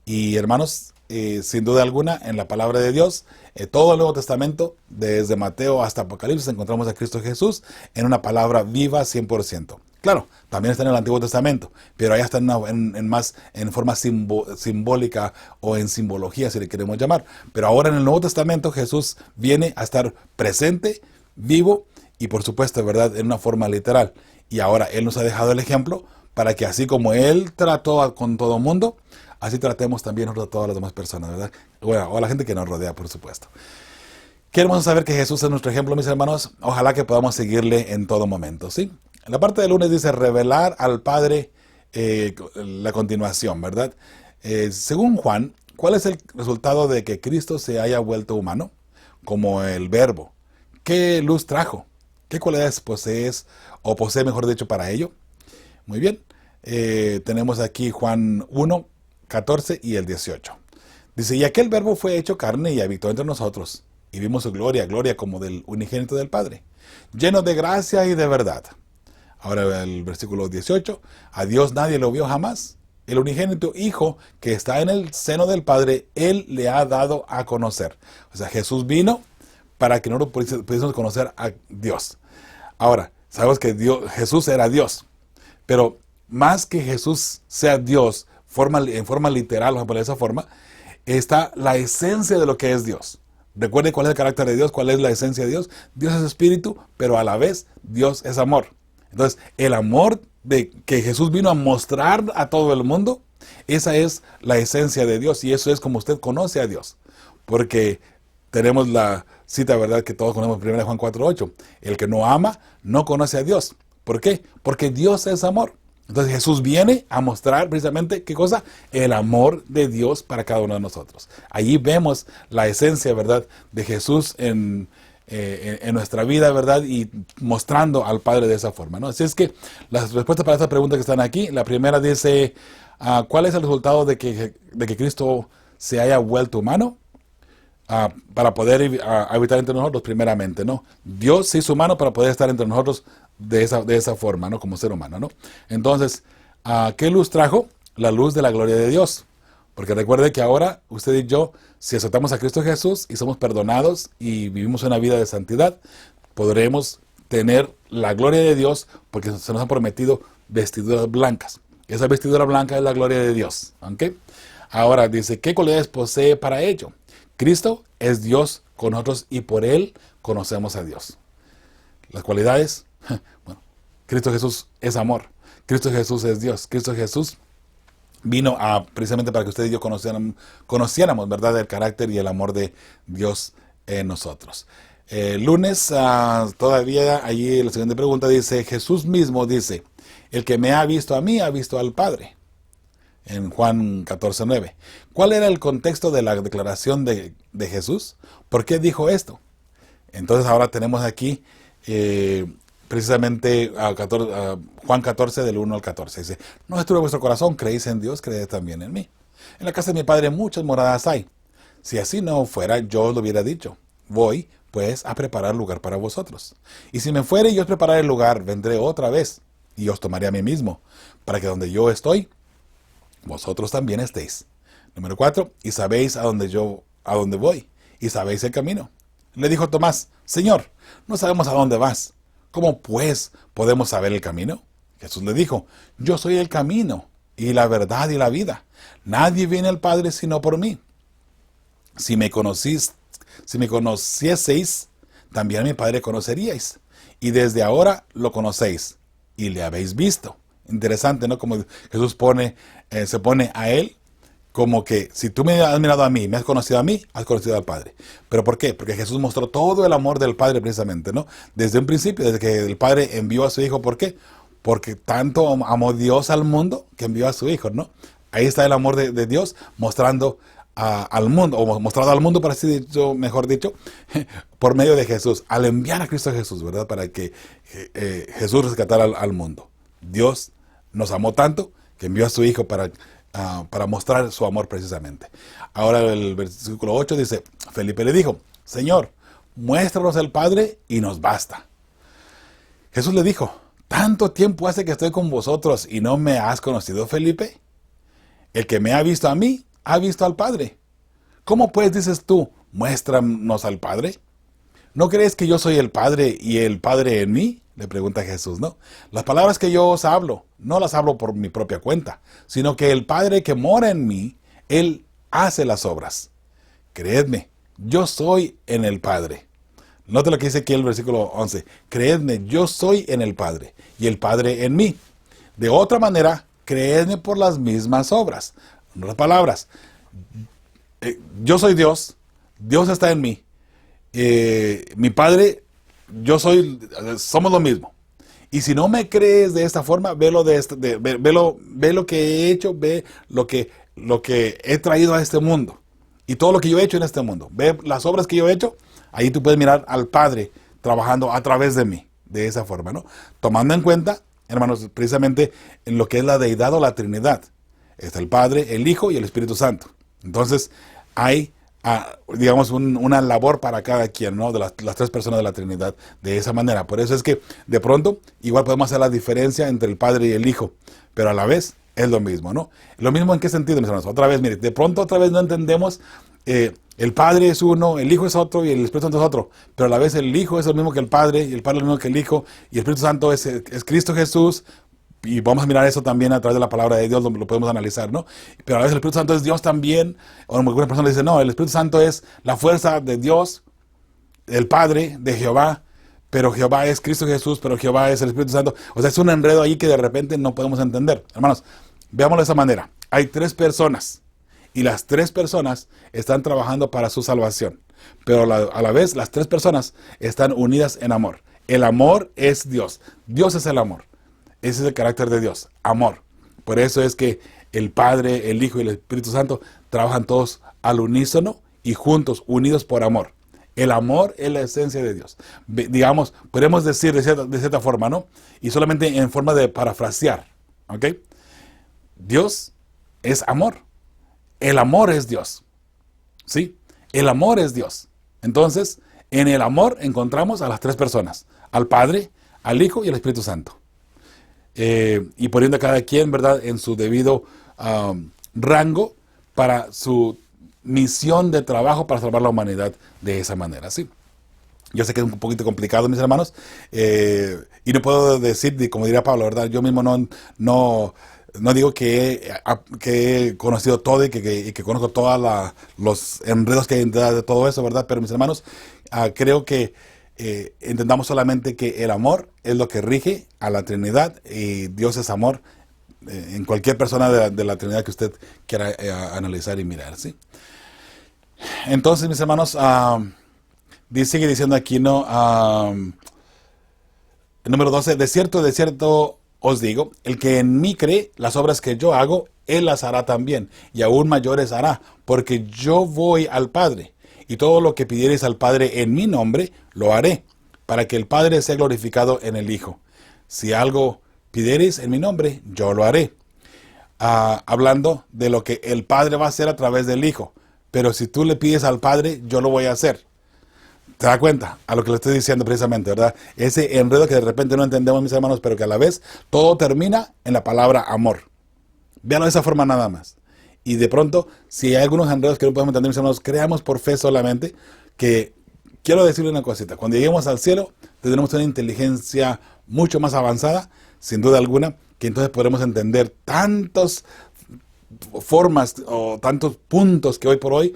Y hermanos, sin duda alguna, en la palabra de Dios, todo el Nuevo Testamento, desde Mateo hasta Apocalipsis, encontramos a Cristo Jesús en una palabra viva 100%. Claro, también está en el Antiguo Testamento, pero allá está en forma simbólica o en simbología, si le queremos llamar. Pero ahora en el Nuevo Testamento Jesús viene a estar presente, vivo y por supuesto, ¿verdad?, en una forma literal. Y ahora Él nos ha dejado el ejemplo para que así como Él trató con todo el mundo, así tratemos también nosotros a todas las demás personas, ¿verdad? O a la gente que nos rodea, por supuesto. Queremos saber que Jesús es nuestro ejemplo, mis hermanos. Ojalá que podamos seguirle en todo momento, ¿sí? En la parte del lunes dice revelar al Padre, la continuación, ¿verdad? Según Juan, ¿cuál es el resultado de que Cristo se haya vuelto humano? Como el Verbo. ¿Qué luz trajo? ¿Qué cualidades posees o posee, mejor dicho, para ello? Muy bien. Tenemos aquí Juan 1, 14 y el 18. Dice, y aquel Verbo fue hecho carne y habitó entre nosotros, y vimos su gloria, gloria como del unigénito del Padre, lleno de gracia y de verdad. Ahora el versículo 18, a Dios nadie lo vio jamás. El unigénito Hijo que está en el seno del Padre, Él le ha dado a conocer. O sea, Jesús vino para que nosotros pudiésemos conocer a Dios. Ahora, sabemos que Jesús era Dios, pero más que Jesús sea Dios, en forma literal, vamos a poner de esa forma, está la esencia de lo que es Dios. Recuerden cuál es el carácter de Dios, cuál es la esencia de Dios. Dios es espíritu, pero a la vez Dios es amor. Entonces, el amor de que Jesús vino a mostrar a todo el mundo, esa es la esencia de Dios y eso es como usted conoce a Dios. Porque tenemos la cita, ¿verdad?, que todos conocemos, 1 Juan 4:8. El que no ama, no conoce a Dios. ¿Por qué? Porque Dios es amor. Entonces Jesús viene a mostrar precisamente, ¿qué cosa? El amor de Dios para cada uno de nosotros. Allí vemos la esencia, ¿verdad?, de Jesús en nuestra vida, ¿verdad? Y mostrando al Padre de esa forma, ¿no? Así es que las respuestas para estas preguntas que están aquí, la primera dice, ¿cuál es el resultado de que Cristo se haya vuelto humano? Para poder habitar entre nosotros primeramente, ¿no? Dios se hizo humano para poder estar entre nosotros de esa forma, ¿no? Como ser humano, ¿no? Entonces, ¿qué luz trajo? La luz de la gloria de Dios. Porque recuerde que ahora usted y yo, si aceptamos a Cristo Jesús y somos perdonados y vivimos una vida de santidad, podremos tener la gloria de Dios porque se nos han prometido vestiduras blancas. Esa vestidura blanca es la gloria de Dios, ¿ok? Ahora dice, ¿qué cualidades posee para ello? Cristo es Dios con nosotros y por Él conocemos a Dios. Las cualidades, bueno, Cristo Jesús es amor, Cristo Jesús es Dios, Cristo Jesús vino precisamente para que usted y yo conociéramos, ¿verdad?, el carácter y el amor de Dios en nosotros. Lunes, todavía allí la siguiente pregunta dice, Jesús mismo dice, el que me ha visto a mí, ha visto al Padre. En Juan 14:9. ¿Cuál era el contexto de la declaración de Jesús? ¿Por qué dijo esto? Entonces ahora tenemos aquí precisamente Juan 14 del 1 al 14. Dice, no destruya vuestro corazón, creéis en Dios, creed también en mí. En la casa de mi Padre muchas moradas hay. Si así no fuera, yo os lo hubiera dicho. Voy, pues, a preparar lugar para vosotros. Y si me fuere y os prepararé el lugar, vendré otra vez, y os tomaré a mí mismo, para que donde yo estoy, vosotros también estéis. Número 4, y sabéis a dónde voy, y sabéis el camino. Le dijo Tomás, Señor, no sabemos a dónde vas. ¿Cómo pues podemos saber el camino? Jesús le dijo, yo soy el camino, y la verdad y la vida. Nadie viene al Padre sino por mí. Si me conocieseis, también a mi Padre conoceríais. Y desde ahora lo conocéis, y le habéis visto. Interesante, ¿no? Como Jesús se pone a él como que si tú me has mirado a mí, me has conocido a mí, has conocido al Padre. ¿Pero por qué? Porque Jesús mostró todo el amor del Padre precisamente, ¿no? Desde un principio, desde que el Padre envió a su Hijo. ¿Por qué? Porque tanto amó Dios al mundo que envió a su Hijo, ¿no? Ahí está el amor de Dios mostrando al mundo, o mostrado al mundo, mejor dicho, por medio de Jesús, al enviar a Cristo Jesús, ¿verdad? Para que Jesús rescatara al mundo. Dios nos amó tanto que envió a su Hijo para mostrar su amor precisamente. Ahora el versículo 8 dice, Felipe le dijo, Señor, muéstranos el Padre y nos basta. Jesús le dijo, ¿tanto tiempo hace que estoy con vosotros y no me has conocido, Felipe? El que me ha visto a mí, ha visto al Padre. ¿Cómo pues dices tú, muéstranos al Padre? ¿No crees que yo soy el Padre y el Padre en mí? Le pregunta Jesús, ¿no? Las palabras que yo os hablo, no las hablo por mi propia cuenta, sino que el Padre que mora en mí, Él hace las obras. Creedme, yo soy en el Padre. Note lo que dice aquí el versículo 11. Creedme, yo soy en el Padre y el Padre en mí. De otra manera, creedme por las mismas obras. En otras palabras, yo soy Dios, Dios está en mí. Mi Padre, somos lo mismo. Y si no me crees de esta forma, ve lo que he hecho, ve lo que he traído a este mundo. Y todo lo que yo he hecho en este mundo. Ve las obras que yo he hecho, ahí tú puedes mirar al Padre trabajando a través de mí, de esa forma, ¿no? Tomando en cuenta, hermanos, precisamente en lo que es la deidad o la Trinidad. Está el Padre, el Hijo y el Espíritu Santo. Entonces, hay digamos, una labor para cada quien, ¿no? De las tres personas de la Trinidad, de esa manera. Por eso es que, de pronto, igual podemos hacer la diferencia entre el Padre y el Hijo, pero a la vez es lo mismo, ¿no? Lo mismo en qué sentido, mis hermanos. Otra vez, mire, de pronto otra vez no entendemos, el Padre es uno, el Hijo es otro y el Espíritu Santo es otro, pero a la vez el Hijo es lo mismo que el Padre y el Padre es lo mismo que el Hijo y el Espíritu Santo es Cristo Jesús. Y vamos a mirar eso también a través de la palabra de Dios, lo podemos analizar, ¿no? Pero a veces el Espíritu Santo es Dios también, o algunas personas dicen, no, el Espíritu Santo es la fuerza de Dios, el Padre, de Jehová, pero Jehová es Cristo Jesús, pero Jehová es el Espíritu Santo. O sea, es un enredo ahí que de repente no podemos entender. Hermanos, veámoslo de esa manera. Hay tres personas, y las tres personas están trabajando para su salvación, pero a la vez las tres personas están unidas en amor. El amor es Dios. Dios es el amor. Ese es el carácter de Dios, amor. Por eso es que el Padre, el Hijo y el Espíritu Santo trabajan todos al unísono y juntos, unidos por amor. El amor es la esencia de Dios. Digamos, podemos decir de cierta forma, ¿no? Y solamente en forma de parafrasear, ¿ok? Dios es amor. El amor es Dios. ¿Sí? El amor es Dios. Entonces, en el amor encontramos a las tres personas. Al Padre, al Hijo y al Espíritu Santo. Y poniendo a cada quien, ¿verdad?, en su debido rango para su misión de trabajo para salvar la humanidad de esa manera, ¿sí? Yo sé que es un poquito complicado, mis hermanos, y no puedo decir, como diría Pablo, ¿verdad? Yo mismo no digo que he conocido todo y que conozco todos los enredos que hay detrás de todo eso, ¿verdad? Pero, mis hermanos, creo que entendamos solamente que el amor es lo que rige a la Trinidad y Dios es amor en cualquier persona de la Trinidad que usted quiera analizar y mirar, ¿sí? Entonces, mis hermanos, sigue diciendo aquí, ¿no? El número 12, de cierto os digo, el que en mí cree, las obras que yo hago, él las hará también, y aún mayores hará, porque yo voy al Padre. Y todo lo que pidiereis al Padre en mi nombre, lo haré, para que el Padre sea glorificado en el Hijo. Si algo pidiereis en mi nombre, yo lo haré. Hablando de lo que el Padre va a hacer a través del Hijo. pero si tú le pides al Padre, yo lo voy a hacer. ¿Te das cuenta? A lo que le estoy diciendo precisamente, ¿verdad? Ese enredo que de repente no entendemos, mis hermanos, pero que a la vez todo termina en la palabra amor. Véanlo de esa forma nada más. Y de pronto, si hay algunos enredos que no podemos entender, mis hermanos, creamos por fe solamente que, quiero decirle una cosita, cuando lleguemos al cielo, tendremos una inteligencia mucho más avanzada, sin duda alguna, que entonces podremos entender tantas formas o tantos puntos que hoy por hoy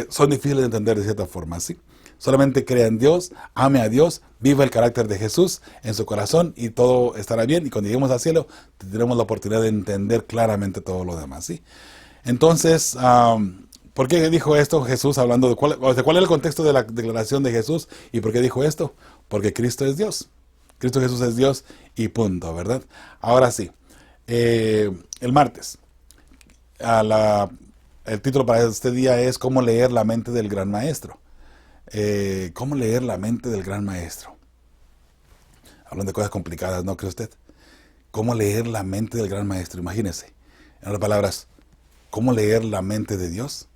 son difíciles de entender de cierta forma, ¿sí? Solamente crea en Dios, ame a Dios, viva el carácter de Jesús en su corazón y todo estará bien. Y cuando lleguemos al cielo, tendremos la oportunidad de entender claramente todo lo demás, ¿sí? Entonces, ¿por qué dijo esto Jesús hablando de cuál es el contexto de la declaración de Jesús? ¿Y por qué dijo esto? Porque Cristo es Dios. Cristo Jesús es Dios y punto, ¿verdad? Ahora sí, el martes, el título para este día es ¿Cómo leer la mente del gran maestro? ¿Cómo leer la mente del gran maestro? Hablan de cosas complicadas, ¿no cree usted? ¿Cómo leer la mente del gran maestro? Imagínese, en otras palabras, ¿cómo leer la mente de Dios?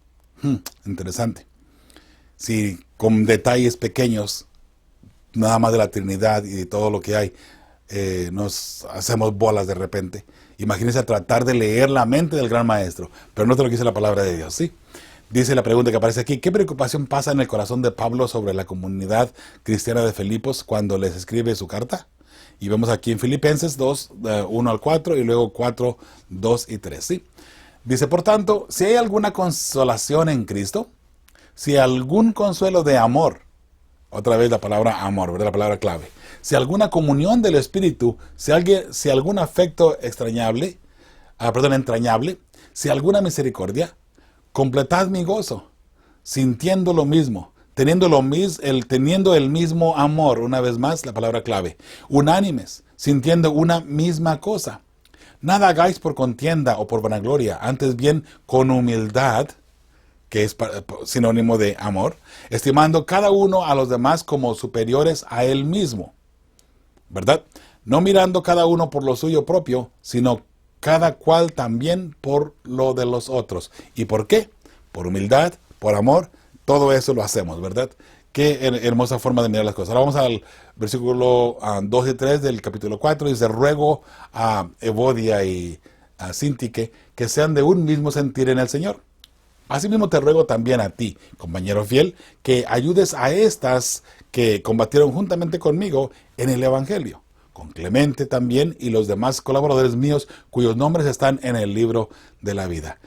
Interesante. Si con detalles pequeños, nada más de la Trinidad y de todo lo que hay, nos hacemos bolas de repente. Imagínese tratar de leer la mente del gran maestro, pero no te lo que dice la palabra de Dios, ¿sí? Dice la pregunta que aparece aquí, ¿qué preocupación pasa en el corazón de Pablo sobre la comunidad cristiana de Filipos cuando les escribe su carta? Y vemos aquí en Filipenses 2, 1 al 4 y luego 4, 2 y 3, ¿sí? Dice, por tanto, si hay alguna consolación en Cristo, si algún consuelo de amor, otra vez la palabra amor, ¿verdad? La palabra clave. Si alguna comunión del Espíritu, si algún afecto entrañable, si alguna misericordia, completad mi gozo, sintiendo lo mismo, teniendo el mismo amor, una vez más la palabra clave, unánimes, sintiendo una misma cosa. Nada hagáis por contienda o por vanagloria, antes bien con humildad, que es sinónimo de amor, estimando cada uno a los demás como superiores a él mismo, ¿verdad? No mirando cada uno por lo suyo propio, sino cada cual también por lo de los otros. ¿Y por qué? Por humildad, por amor, todo eso lo hacemos, ¿verdad? Qué hermosa forma de mirar las cosas. Ahora vamos al versículo 2 y 3 del capítulo 4. Dice, ruego a Evodia y a Sintique que sean de un mismo sentir en el Señor. Asimismo te ruego también a ti, compañero fiel, que ayudes a estas que combatieron juntamente conmigo en el Evangelio, con Clemente también y los demás colaboradores míos cuyos nombres están en el libro de la vida.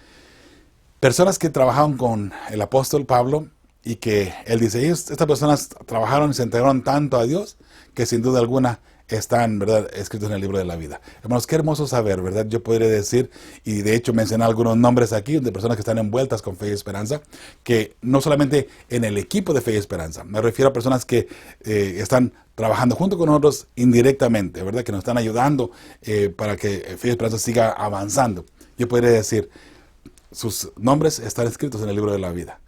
Personas que trabajaron con el apóstol Pablo y que él dice, estas personas trabajaron y se entregaron tanto a Dios que sin duda alguna están, ¿verdad?, escritos en el libro de la vida. Hermanos, qué hermoso saber, ¿verdad? Yo podría decir, y de hecho mencionar algunos nombres aquí de personas que están envueltas con Fe y Esperanza, que no solamente en el equipo de Fe y Esperanza, me refiero a personas que están trabajando junto con nosotros indirectamente, ¿verdad? Que nos están ayudando para que Fe y Esperanza siga avanzando. Yo podría decir, sus nombres están escritos en el libro de la vida.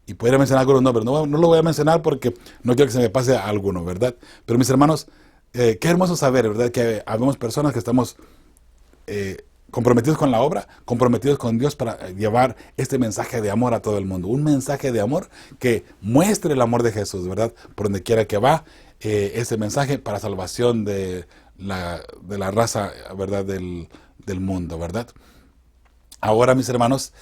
Y podría mencionar algunos nombres, no lo voy a mencionar porque no quiero que se me pase a alguno, ¿verdad? Pero mis hermanos, qué hermoso saber, ¿verdad? Que habemos personas que estamos comprometidos con la obra, comprometidos con Dios para llevar este mensaje de amor a todo el mundo. Un mensaje de amor que muestre el amor de Jesús, ¿verdad? Por donde quiera que va, este mensaje para salvación de la raza, ¿verdad? Del mundo, ¿verdad? Ahora, mis hermanos,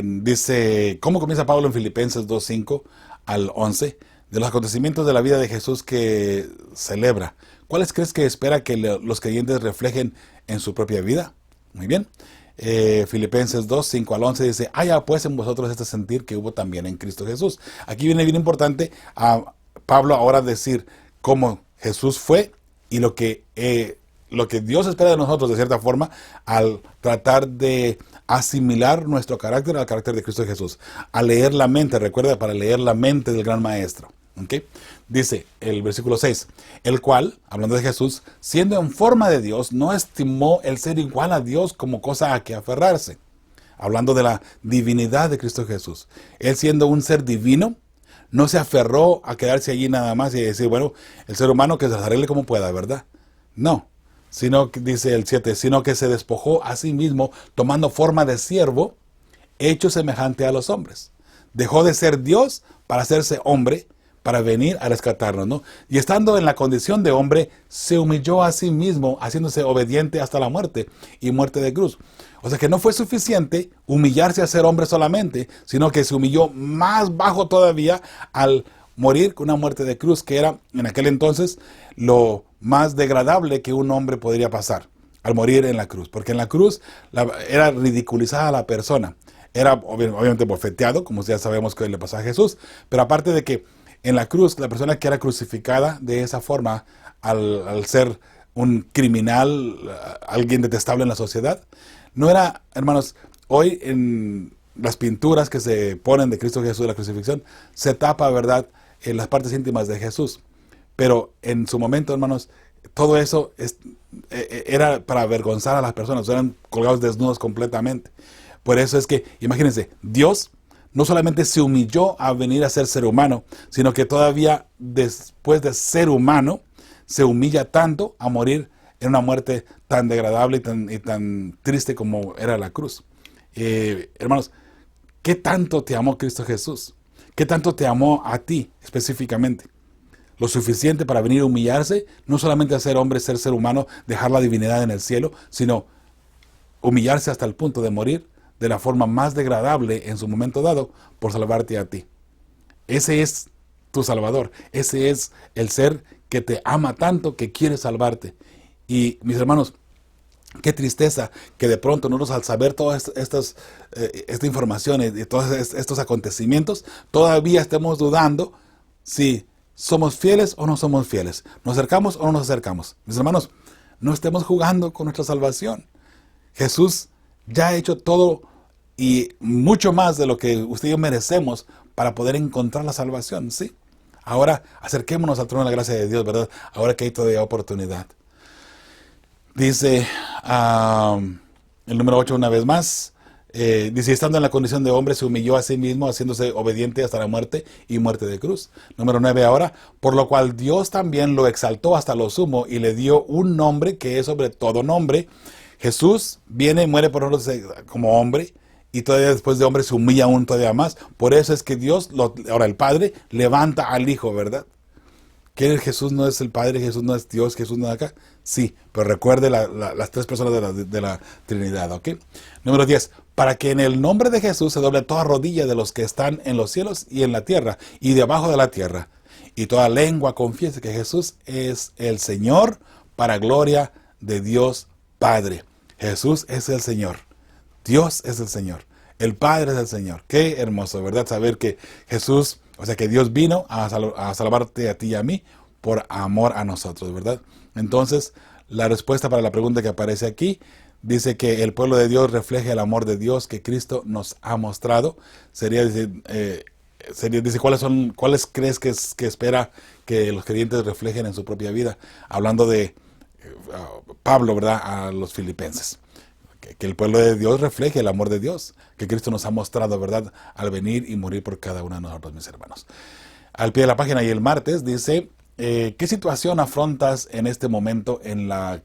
dice, ¿cómo comienza Pablo en Filipenses 2:5 al 11? De los acontecimientos de la vida de Jesús que celebra. ¿Cuáles crees que espera que los creyentes reflejen en su propia vida? Muy bien. Filipenses 2:5 al 11 dice, haya pues en vosotros este sentir que hubo también en Cristo Jesús. Aquí viene bien importante a Pablo ahora decir cómo Jesús fue y lo que Dios espera de nosotros de cierta forma al tratar de asimilar nuestro carácter al carácter de Cristo Jesús. A leer la mente, recuerda, para leer la mente del gran maestro. ¿Okay? Dice el versículo 6, el cual, hablando de Jesús, siendo en forma de Dios, no estimó el ser igual a Dios como cosa a que aferrarse. Hablando de la divinidad de Cristo Jesús. Él siendo un ser divino, no se aferró a quedarse allí nada más y decir, bueno, el ser humano que se arregle como pueda, ¿verdad? No. Sino que, dice el 7, sino que se despojó a sí mismo, tomando forma de siervo, hecho semejante a los hombres. Dejó de ser Dios para hacerse hombre, para venir a rescatarnos, ¿no? Y estando en la condición de hombre, se humilló a sí mismo, haciéndose obediente hasta la muerte y muerte de cruz. O sea que no fue suficiente humillarse a ser hombre solamente, sino que se humilló más bajo todavía al morir con una muerte de cruz, que era en aquel entonces lo más degradable que un hombre podría pasar, al morir en la cruz. Porque en la cruz era ridiculizada la persona. Era obviamente bofeteado, como ya sabemos que le pasó a Jesús, pero aparte de que en la cruz, la persona que era crucificada de esa forma, al ser un criminal, alguien detestable en la sociedad, no era, hermanos, hoy en las pinturas que se ponen de Cristo Jesús de la crucifixión, se tapa, ¿verdad?, en las partes íntimas de Jesús. Pero en su momento, hermanos, todo eso era para avergonzar a las personas, eran colgados desnudos completamente. Por eso es que, imagínense, Dios no solamente se humilló a venir a ser ser humano, sino que todavía después de ser humano, se humilla tanto a morir en una muerte tan degradable y tan triste como era la cruz. Hermanos, ¿qué tanto te amó Cristo Jesús? ¿Qué tanto te amó a ti específicamente? Lo suficiente para venir a humillarse, no solamente a ser hombre, ser humano, dejar la divinidad en el cielo, sino humillarse hasta el punto de morir de la forma más degradable en su momento dado por salvarte a ti. Ese es tu Salvador. Ese es el ser que te ama tanto que quiere salvarte. Y mis hermanos, qué tristeza que de pronto nosotros, al saber todas esta información y todos estos acontecimientos, todavía estemos dudando si somos fieles o no somos fieles. ¿Nos acercamos o no nos acercamos? Mis hermanos, no estemos jugando con nuestra salvación. Jesús ya ha hecho todo y mucho más de lo que usted y yo merecemos para poder encontrar la salvación, ¿sí? Ahora acerquémonos al trono de la gracia de Dios, ¿verdad? Ahora que hay todavía oportunidad. Dice el número 8 una vez más. Dice, estando en la condición de hombre, se humilló a sí mismo, haciéndose obediente hasta la muerte y muerte de cruz. Número 9 ahora, por lo cual Dios también lo exaltó hasta lo sumo y le dio un nombre que es sobre todo nombre. Jesús viene y muere por nosotros como hombre, y todavía después de hombre se humilla aún todavía más. Por eso es que Dios, ahora el Padre, levanta al Hijo, ¿verdad? ¿Que Jesús no es el Padre, Jesús no es Dios, Jesús no es acá? Sí, pero recuerde las tres personas de la Trinidad, ¿ok? Número 10, para que en el nombre de Jesús se doble toda rodilla de los que están en los cielos y en la tierra y debajo de la tierra, y toda lengua confiese que Jesús es el Señor, para gloria de Dios Padre. Jesús es el Señor. Dios es el Señor. El Padre es el Señor. Qué hermoso, ¿verdad? Saber que Jesús, o sea que Dios vino a salvarte a ti y a mí por amor a nosotros, ¿verdad? Entonces, la respuesta para la pregunta que aparece aquí dice que el pueblo de Dios refleja el amor de Dios que Cristo nos ha mostrado. Dice, ¿cuáles crees que espera que los creyentes reflejen en su propia vida? Hablando de Pablo, ¿verdad? A los filipenses. Que el pueblo de Dios refleje el amor de Dios, que Cristo nos ha mostrado, ¿verdad?, al venir y morir por cada uno de nosotros, mis hermanos. Al pie de la página y el martes dice, ¿qué situación afrontas en este momento en la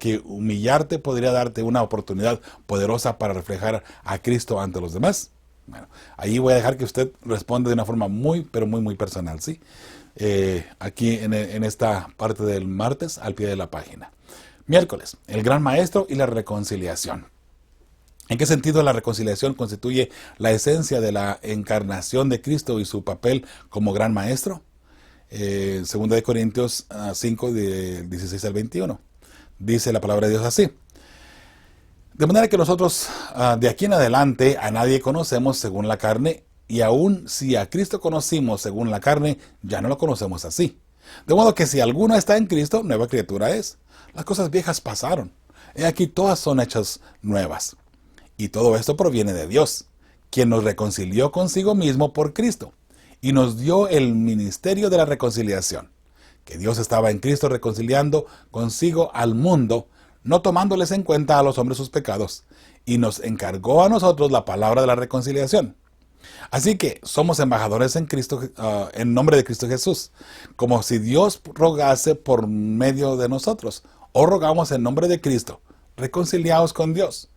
que humillarte podría darte una oportunidad poderosa para reflejar a Cristo ante los demás? Bueno, ahí voy a dejar que usted responda de una forma muy, pero muy, muy personal, ¿sí? Aquí en esta parte del martes, al pie de la página. Miércoles, el gran maestro y la reconciliación. ¿En qué sentido la reconciliación constituye la esencia de la encarnación de Cristo y su papel como gran maestro? Segunda de Corintios 5, de 16 al 21. Dice la palabra de Dios así. De manera que nosotros de aquí en adelante a nadie conocemos según la carne, y aun si a Cristo conocimos según la carne, ya no lo conocemos así. De modo que si alguno está en Cristo, nueva criatura es. Las cosas viejas pasaron. He aquí todas son hechas nuevas. Y todo esto proviene de Dios, quien nos reconcilió consigo mismo por Cristo, y nos dio el ministerio de la reconciliación. Que Dios estaba en Cristo reconciliando consigo al mundo, no tomándoles en cuenta a los hombres sus pecados, y nos encargó a nosotros la palabra de la reconciliación. Así que somos embajadores en Cristo, en nombre de Cristo Jesús, como si Dios rogase por medio de nosotros. Os rogamos en nombre de Cristo, reconciliaos con Dios.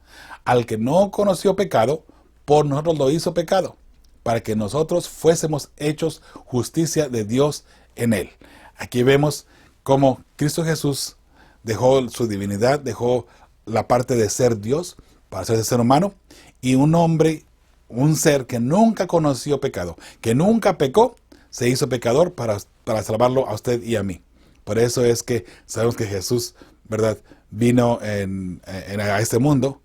Al que no conoció pecado, por nosotros lo hizo pecado, para que nosotros fuésemos hechos justicia de Dios en él. Aquí vemos cómo Cristo Jesús dejó su divinidad, dejó la parte de ser Dios para hacerse ser humano, y un hombre, un ser que nunca conoció pecado, que nunca pecó, se hizo pecador para salvarlo a usted y a mí. Por eso es que sabemos que Jesús, ¿verdad?, vino a este mundo,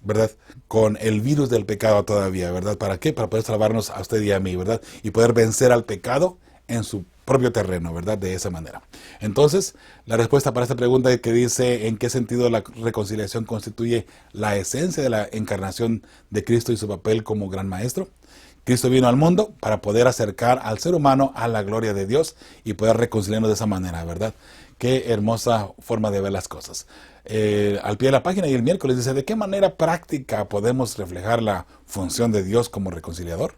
¿verdad?, con el virus del pecado todavía, ¿verdad? ¿Para qué? Para poder salvarnos a usted y a mí, ¿verdad? Y poder vencer al pecado en su propio terreno, ¿verdad? De esa manera. Entonces, la respuesta para esta pregunta que dice ¿en qué sentido la reconciliación constituye la esencia de la encarnación de Cristo y su papel como gran maestro? Cristo vino al mundo para poder acercar al ser humano a la gloria de Dios y poder reconciliarnos de esa manera, ¿verdad? Qué hermosa forma de ver las cosas. Al pie de la página y el miércoles dice, ¿de qué manera práctica podemos reflejar la función de Dios como reconciliador?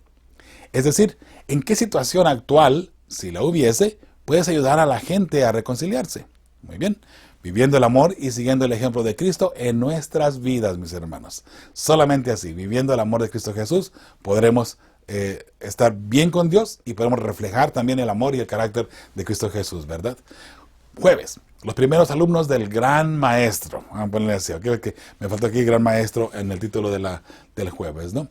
Es decir, ¿en qué situación actual, si la hubiese, puedes ayudar a la gente a reconciliarse? Muy bien, viviendo el amor y siguiendo el ejemplo de Cristo en nuestras vidas, mis hermanos. Solamente así, viviendo el amor de Cristo Jesús, podremos estar bien con Dios y podemos reflejar también el amor y el carácter de Cristo Jesús, ¿verdad? Jueves, los primeros alumnos del gran maestro. Vamos a ponerle así, creo que me faltó aquí gran maestro en el título del jueves, ¿no?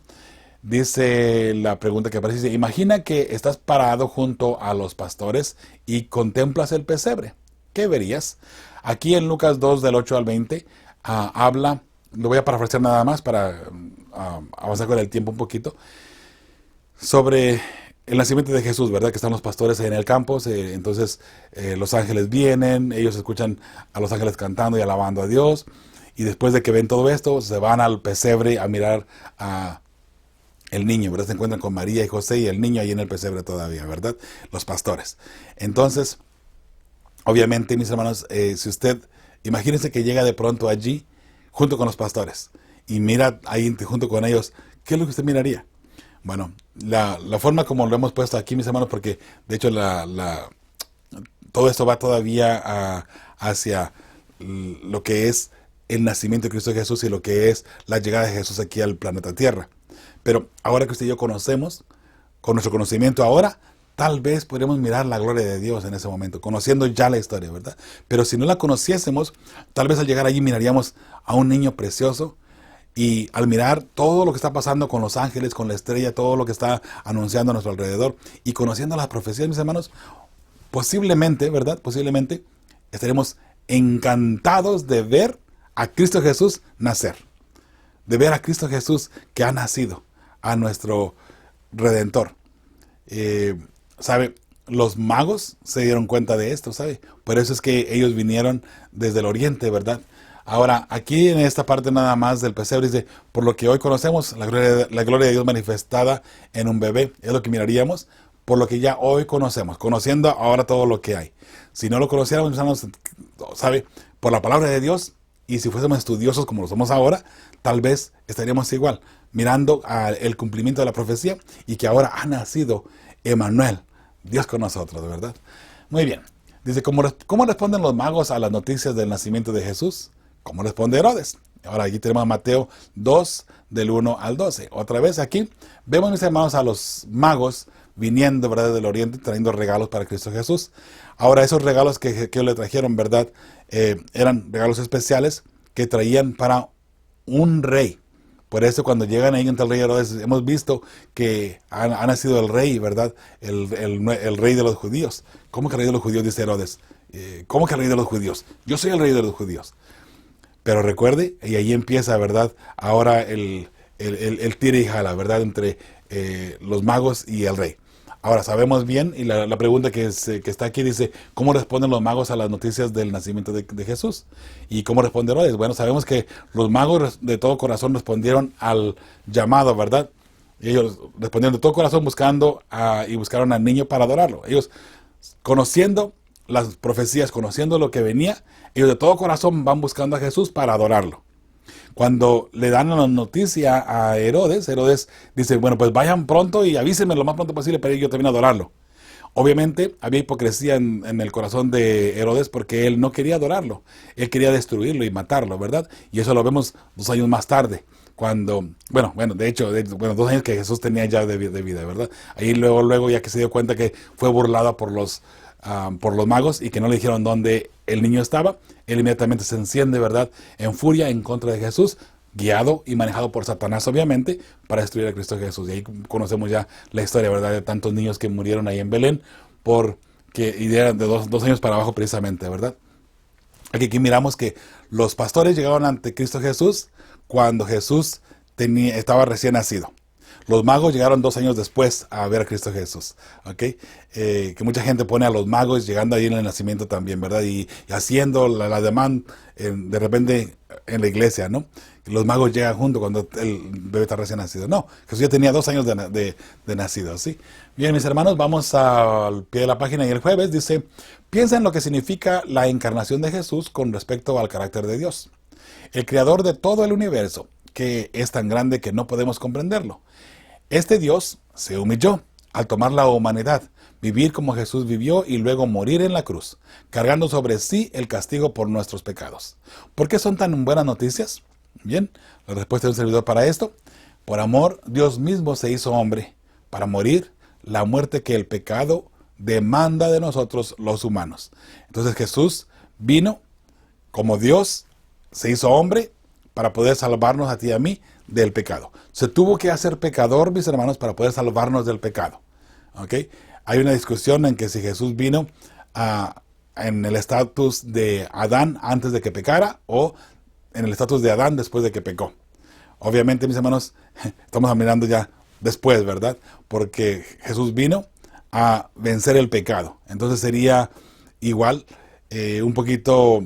Dice la pregunta que aparece, dice, imagina que estás parado junto a los pastores y contemplas el pesebre. ¿Qué verías? Aquí en Lucas 2, del 8 al 20, habla, lo voy a parafrasear nada más para avanzar con el tiempo un poquito, sobre el nacimiento de Jesús, ¿verdad? Que están los pastores en el campo, entonces los ángeles vienen, ellos escuchan a los ángeles cantando y alabando a Dios, y después de que ven todo esto, se van al pesebre a mirar a el niño, ¿verdad? Se encuentran con María y José y el niño ahí en el pesebre todavía, ¿verdad? Los pastores. Entonces, obviamente, mis hermanos, si usted, imagínense que llega de pronto allí, junto con los pastores, y mira ahí junto con ellos, ¿qué es lo que usted miraría? Bueno, la forma como lo hemos puesto aquí, mis hermanos, porque de hecho todo esto va todavía hacia lo que es el nacimiento de Cristo Jesús y lo que es la llegada de Jesús aquí al planeta Tierra. Pero ahora que usted y yo conocemos, con nuestro conocimiento ahora, tal vez podríamos mirar la gloria de Dios en ese momento, conociendo ya la historia, ¿verdad? Pero si no la conociésemos, tal vez al llegar allí miraríamos a un niño precioso, y al mirar todo lo que está pasando con los ángeles, con la estrella, todo lo que está anunciando a nuestro alrededor, y conociendo las profecías, mis hermanos, posiblemente, ¿verdad? Posiblemente estaremos encantados de ver a Cristo Jesús nacer, de ver a Cristo Jesús que ha nacido, a nuestro Redentor. ¿Sabe? Los magos se dieron cuenta de esto, ¿sabe? Por eso es que ellos vinieron desde el oriente, ¿verdad? Ahora, aquí en esta parte nada más del pesebre dice, por lo que hoy conocemos, la gloria de Dios manifestada en un bebé, es lo que miraríamos, por lo que ya hoy conocemos, conociendo ahora todo lo que hay. Si no lo conociéramos, ¿sabe? Por la palabra de Dios, y si fuésemos estudiosos como lo somos ahora, tal vez estaríamos igual, mirando el cumplimiento de la profecía, y que ahora ha nacido Emmanuel, Dios con nosotros, ¿verdad? Muy bien. Dice, ¿cómo responden los magos a las noticias del nacimiento de Jesús? ¿Cómo responde Herodes? Ahora aquí tenemos a Mateo 2, del 1 al 12. Otra vez aquí vemos, mis hermanos, a los magos viniendo, ¿verdad?, del oriente, trayendo regalos para Cristo Jesús. Ahora esos regalos que le trajeron, ¿verdad?, eran regalos especiales que traían para un rey. Por eso cuando llegan ahí ante el rey Herodes, hemos visto que ha nacido el rey, ¿verdad?, el rey de los judíos. ¿Cómo que el rey de los judíos?, dice Herodes. ¿Cómo que el rey de los judíos? Yo soy el rey de los judíos. Pero recuerde, y ahí empieza, ¿verdad?, ahora el tira y jala, ¿verdad?, entre los magos y el rey. Ahora, sabemos bien, y la pregunta que está aquí dice, ¿cómo responden los magos a las noticias del nacimiento de Jesús? ¿Y cómo responde Herodes? Bueno, sabemos que los magos de todo corazón respondieron al llamado, ¿verdad? Ellos respondieron de todo corazón y buscaron al niño para adorarlo. Ellos, conociendo las profecías, conociendo lo que venía, ellos de todo corazón van buscando a Jesús para adorarlo. Cuando le dan la noticia a Herodes dice, bueno, pues vayan pronto y avísenme lo más pronto posible para que yo también adorarlo. Obviamente había hipocresía en el corazón de Herodes porque él no quería adorarlo. Él quería destruirlo y matarlo, ¿verdad? Y eso lo vemos 2 años más tarde, de hecho, 2 años que Jesús tenía ya de vida, ¿verdad? Ahí luego ya que se dio cuenta que fue burlada por los magos y que no le dijeron dónde el niño estaba, él inmediatamente se enciende, ¿verdad?, en furia en contra de Jesús, guiado y manejado por Satanás, obviamente, para destruir a Cristo Jesús. Y ahí conocemos ya la historia, ¿verdad?, de tantos niños que murieron ahí en Belén, y eran de 2 años para abajo precisamente, ¿verdad? Aquí miramos que los pastores llegaron ante Cristo Jesús cuando Jesús estaba recién nacido. Los magos llegaron 2 años después a ver a Cristo Jesús, ¿ok? Que mucha gente pone a los magos llegando ahí en el nacimiento también, ¿verdad? Y haciendo la demanda de repente en la iglesia, ¿no? Los magos llegan junto cuando el bebé está recién nacido. No, Jesús ya tenía 2 años de nacido, ¿sí? Bien, mis hermanos, vamos al pie de la página y el jueves dice: piensa en lo que significa la encarnación de Jesús con respecto al carácter de Dios. El creador de todo el universo, que es tan grande que no podemos comprenderlo. Este Dios se humilló al tomar la humanidad, vivir como Jesús vivió y luego morir en la cruz, cargando sobre sí el castigo por nuestros pecados. ¿Por qué son tan buenas noticias? Bien, la respuesta de un servidor para esto: por amor, Dios mismo se hizo hombre para morir la muerte que el pecado demanda de nosotros los humanos. Entonces Jesús vino como Dios, se hizo hombre para poder salvarnos a ti y a mí del pecado. Se tuvo que hacer pecador, mis hermanos, para poder salvarnos del pecado. ¿Ok? Hay una discusión en que si Jesús vino en el estatus de Adán antes de que pecara o en el estatus de Adán después de que pecó. Obviamente, mis hermanos, estamos mirando ya después, ¿verdad? Porque Jesús vino a vencer el pecado. Entonces sería igual, un poquito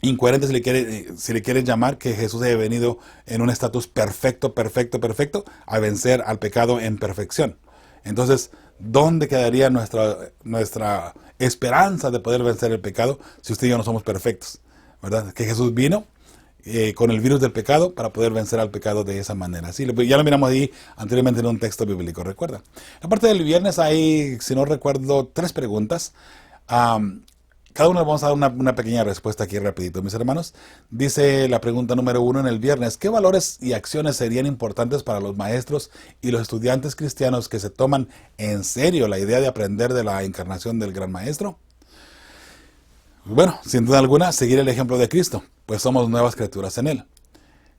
incoherente si le quieren llamar que Jesús haya venido en un estatus perfecto a vencer al pecado en perfección. Entonces, ¿dónde quedaría nuestra esperanza de poder vencer el pecado si usted y yo no somos perfectos? ¿Verdad? Que Jesús vino con el virus del pecado para poder vencer al pecado de esa manera. ¿Sí? Ya lo miramos ahí anteriormente en un texto bíblico, ¿recuerda? La parte del viernes hay, si no recuerdo, 3 preguntas. Cada uno le vamos a dar una pequeña respuesta aquí rapidito, mis hermanos. Dice la pregunta número 1 en el viernes: ¿qué valores y acciones serían importantes para los maestros y los estudiantes cristianos que se toman en serio la idea de aprender de la encarnación del gran maestro? Bueno, sin duda alguna, seguir el ejemplo de Cristo, pues somos nuevas criaturas en Él.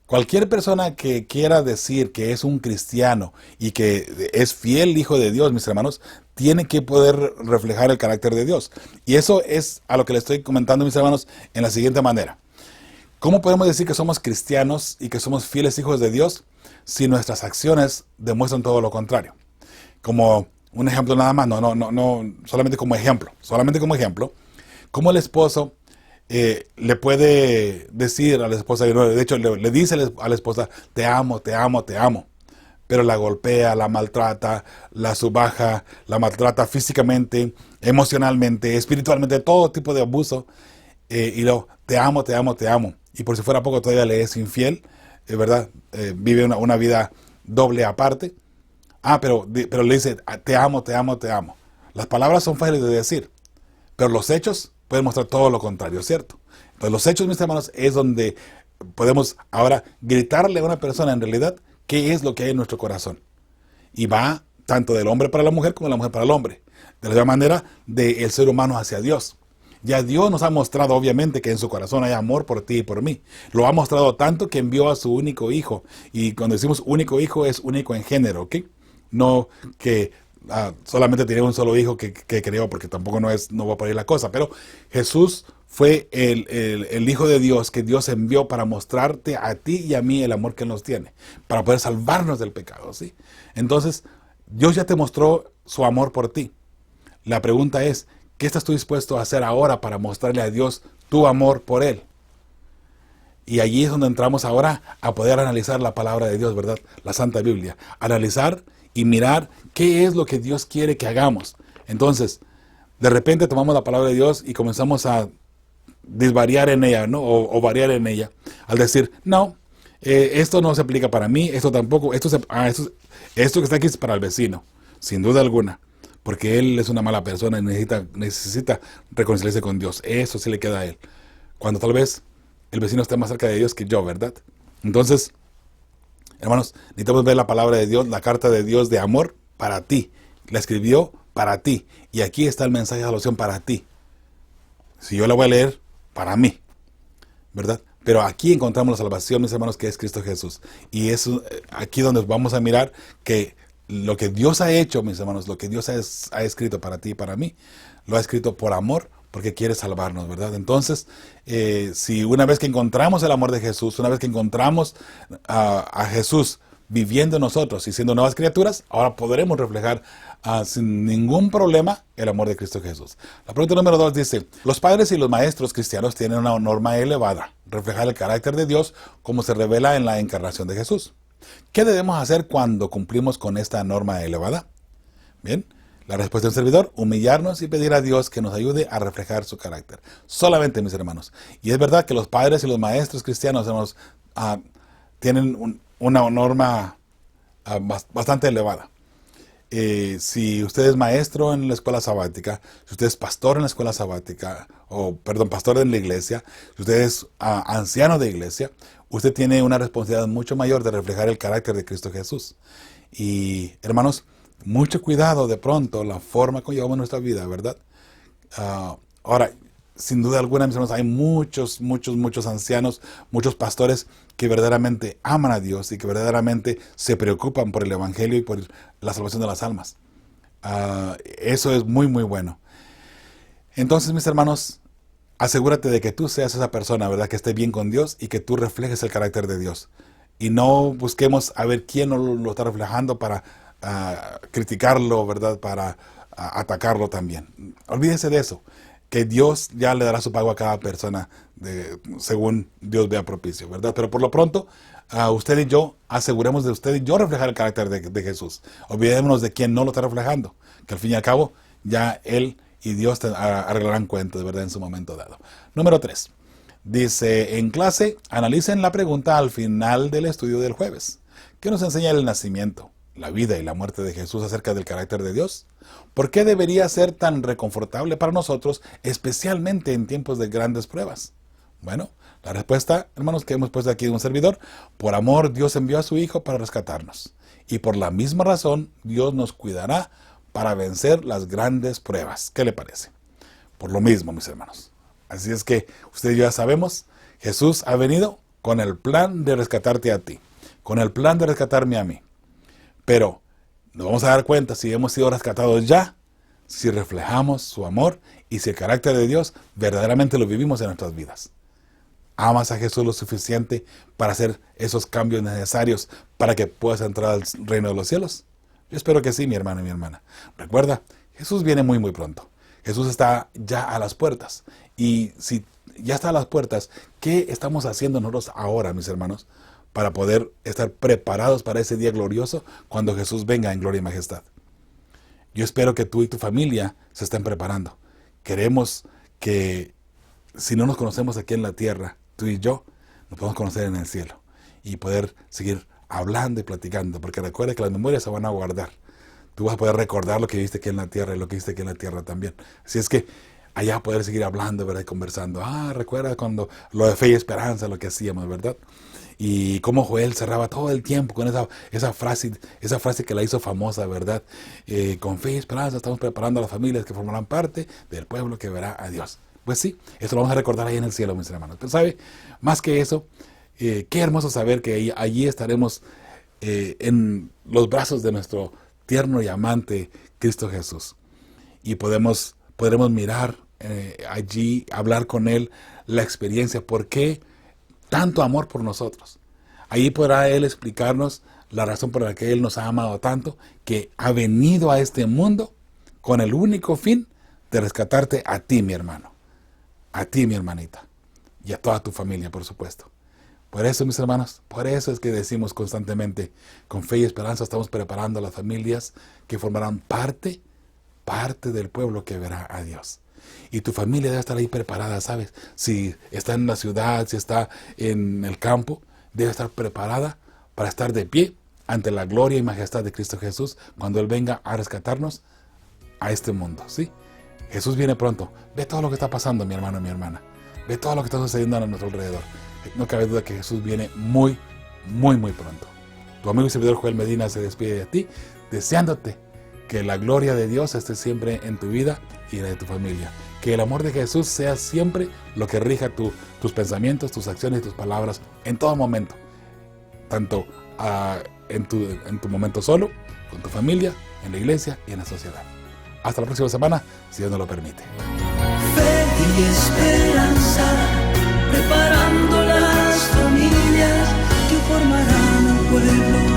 Cualquier persona que quiera decir que es un cristiano y que es fiel hijo de Dios, mis hermanos, tiene que poder reflejar el carácter de Dios. Y eso es a lo que le estoy comentando, mis hermanos, en la siguiente manera. ¿Cómo podemos decir que somos cristianos y que somos fieles hijos de Dios si nuestras acciones demuestran todo lo contrario? Como un ejemplo nada más, no, solamente como ejemplo. ¿Cómo el esposo le puede decir a la esposa, de hecho le dice a la esposa: te amo, te amo, te amo, pero la golpea, la maltrata, la subaja, la maltrata físicamente, emocionalmente, espiritualmente, todo tipo de abuso, y luego te amo, te amo, te amo, y por si fuera poco todavía le es infiel, ¿verdad? Vive una vida doble aparte. Pero le dice: te amo, te amo, te amo. Las palabras son fáciles de decir, pero los hechos pueden mostrar todo lo contrario, ¿cierto? Entonces los hechos, mis hermanos, es donde podemos ahora gritarle a una persona en realidad qué es lo que hay en nuestro corazón. Y va tanto del hombre para la mujer como de la mujer para el hombre. De la misma manera del ser humano hacia Dios. Ya Dios nos ha mostrado obviamente que en su corazón hay amor por ti y por mí. Lo ha mostrado tanto que envió a su único hijo. Y cuando decimos único hijo es único en género, ¿ok? No que solamente tiene un solo hijo que creó, porque tampoco no va por ahí la cosa. Pero Jesús fue el Hijo de Dios que Dios envió para mostrarte a ti y a mí el amor que Él nos tiene, para poder salvarnos del pecado, ¿sí? Entonces, Dios ya te mostró su amor por ti. La pregunta es: ¿qué estás tú dispuesto a hacer ahora para mostrarle a Dios tu amor por Él? Y allí es donde entramos ahora a poder analizar la palabra de Dios, ¿verdad? La Santa Biblia. Analizar y mirar qué es lo que Dios quiere que hagamos. Entonces, de repente tomamos la palabra de Dios y comenzamos a desvariar en ella, ¿no? O variar en ella. Al decir: no, esto no se aplica para mí, esto tampoco, esto que está aquí es para el vecino, sin duda alguna. Porque él es una mala persona y necesita reconciliarse con Dios. Eso sí le queda a él. Cuando tal vez el vecino esté más cerca de Dios que yo, ¿verdad? Entonces, Hermanos, necesitamos ver la palabra de Dios, la carta de Dios de amor para ti. La escribió para ti. Y aquí está el mensaje de salvación para ti. Si yo la voy a leer, para mí, ¿verdad? Pero aquí encontramos la salvación, mis hermanos, que es Cristo Jesús. Y es aquí donde vamos a mirar que lo que Dios ha hecho, mis hermanos, lo que Dios ha escrito para ti y para mí, lo ha escrito por amor, porque quiere salvarnos, ¿verdad? Entonces, si una vez que encontramos el amor de Jesús, una vez que encontramos a Jesús viviendo en nosotros y siendo nuevas criaturas, ahora podremos reflejar sin ningún problema el amor de Cristo Jesús. La pregunta número 2 dice: los padres y los maestros cristianos tienen una norma elevada, reflejar el carácter de Dios como se revela en la encarnación de Jesús. ¿Qué debemos hacer cuando cumplimos con esta norma elevada? Bien, la respuesta del servidor: humillarnos y pedir a Dios que nos ayude a reflejar su carácter. Solamente, mis hermanos. Y es verdad que los padres y los maestros cristianos tienen una norma bastante elevada. Si usted es maestro en la escuela sabática, si usted es pastor en la escuela sabática, pastor en la iglesia, si usted es anciano de iglesia, usted tiene una responsabilidad mucho mayor de reflejar el carácter de Cristo Jesús. Y, hermanos, mucho cuidado de pronto la forma que llevamos nuestra vida, ¿verdad? Ahora, sin duda alguna, mis hermanos, hay muchos ancianos, muchos pastores que verdaderamente aman a Dios y que verdaderamente se preocupan por el evangelio y por la salvación de las almas. Eso es muy, muy bueno. Entonces, mis hermanos, asegúrate de que tú seas esa persona, ¿verdad?, que esté bien con Dios y que tú reflejes el carácter de Dios. Y no busquemos a ver quién no lo está reflejando para criticarlo, ¿verdad?, para atacarlo también. Olvídese de eso. Que Dios ya le dará su pago a cada persona según Dios vea propicio, ¿verdad? Pero por lo pronto, usted y yo, aseguremos de usted y yo reflejar el carácter de Jesús. Olvidémonos de quien no lo está reflejando, que al fin y al cabo ya Él y Dios arreglarán cuentas, ¿verdad?, en su momento dado. Número 3. Dice: en clase, analicen la pregunta al final del estudio del jueves. ¿Qué nos enseña el nacimiento, la vida y la muerte de Jesús acerca del carácter de Dios? ¿Por qué debería ser tan reconfortable para nosotros, especialmente en tiempos de grandes pruebas? Bueno, la respuesta, hermanos, que hemos puesto aquí de un servidor: por amor Dios envió a su Hijo para rescatarnos. Y por la misma razón, Dios nos cuidará para vencer las grandes pruebas. ¿Qué le parece? Por lo mismo, mis hermanos. Así es que usted y yo ya sabemos, Jesús ha venido con el plan de rescatarte a ti, con el plan de rescatarme a mí. Pero nos vamos a dar cuenta si hemos sido rescatados ya, si reflejamos su amor y si el carácter de Dios verdaderamente lo vivimos en nuestras vidas. ¿Amas a Jesús lo suficiente para hacer esos cambios necesarios para que puedas entrar al reino de los cielos? Yo espero que sí, mi hermano y mi hermana. Recuerda, Jesús viene muy, muy pronto. Jesús está ya a las puertas. Y si ya está a las puertas, ¿qué estamos haciendo nosotros ahora, mis hermanos, para poder estar preparados para ese día glorioso cuando Jesús venga en gloria y majestad? Yo espero que tú y tu familia se estén preparando. Queremos que, si no nos conocemos aquí en la tierra, tú y yo, nos podamos conocer en el cielo y poder seguir hablando y platicando, porque recuerda que las memorias se van a guardar. Tú vas a poder recordar lo que viste aquí en la tierra y lo que viste aquí en la tierra también. Así es que allá poder seguir hablando, ¿verdad?, y conversando. Recuerda cuando lo de fe y esperanza, lo que hacíamos, ¿verdad? Y cómo Joel cerraba todo el tiempo con esa frase que la hizo famosa, ¿verdad? Con fe y esperanza estamos preparando a las familias que formarán parte del pueblo que verá a Dios. Pues sí, eso lo vamos a recordar ahí en el cielo, mis hermanos. Pero ¿sabe? Más que eso, qué hermoso saber que allí estaremos en los brazos de nuestro tierno y amante Cristo Jesús. Y podremos mirar allí, hablar con Él, la experiencia, por qué tanto amor por nosotros. Ahí podrá Él explicarnos la razón por la que Él nos ha amado tanto, que ha venido a este mundo con el único fin de rescatarte a ti, mi hermano, a ti, mi hermanita, y a toda tu familia, por supuesto. Por eso, mis hermanos, por eso es que decimos constantemente, con fe y esperanza estamos preparando a las familias que formarán parte del pueblo que verá a Dios. Y tu familia debe estar ahí preparada, ¿sabes? Si está en la ciudad, si está en el campo, debe estar preparada para estar de pie ante la gloria y majestad de Cristo Jesús cuando Él venga a rescatarnos a este mundo, ¿sí? Jesús viene pronto. Ve todo lo que está pasando, mi hermano y mi hermana. Ve todo lo que está sucediendo a nuestro alrededor. No cabe duda que Jesús viene muy, muy, muy pronto. Tu amigo y servidor Joel Medina se despide de ti, deseándote que la gloria de Dios esté siempre en tu vida y en la de tu familia. Que el amor de Jesús sea siempre lo que rija tus pensamientos, tus acciones y tus palabras en todo momento. Tanto en tu momento solo, con tu familia, en la iglesia y en la sociedad. Hasta la próxima semana, si Dios nos lo permite. Fe y esperanza, preparando las familias que formarán un pueblo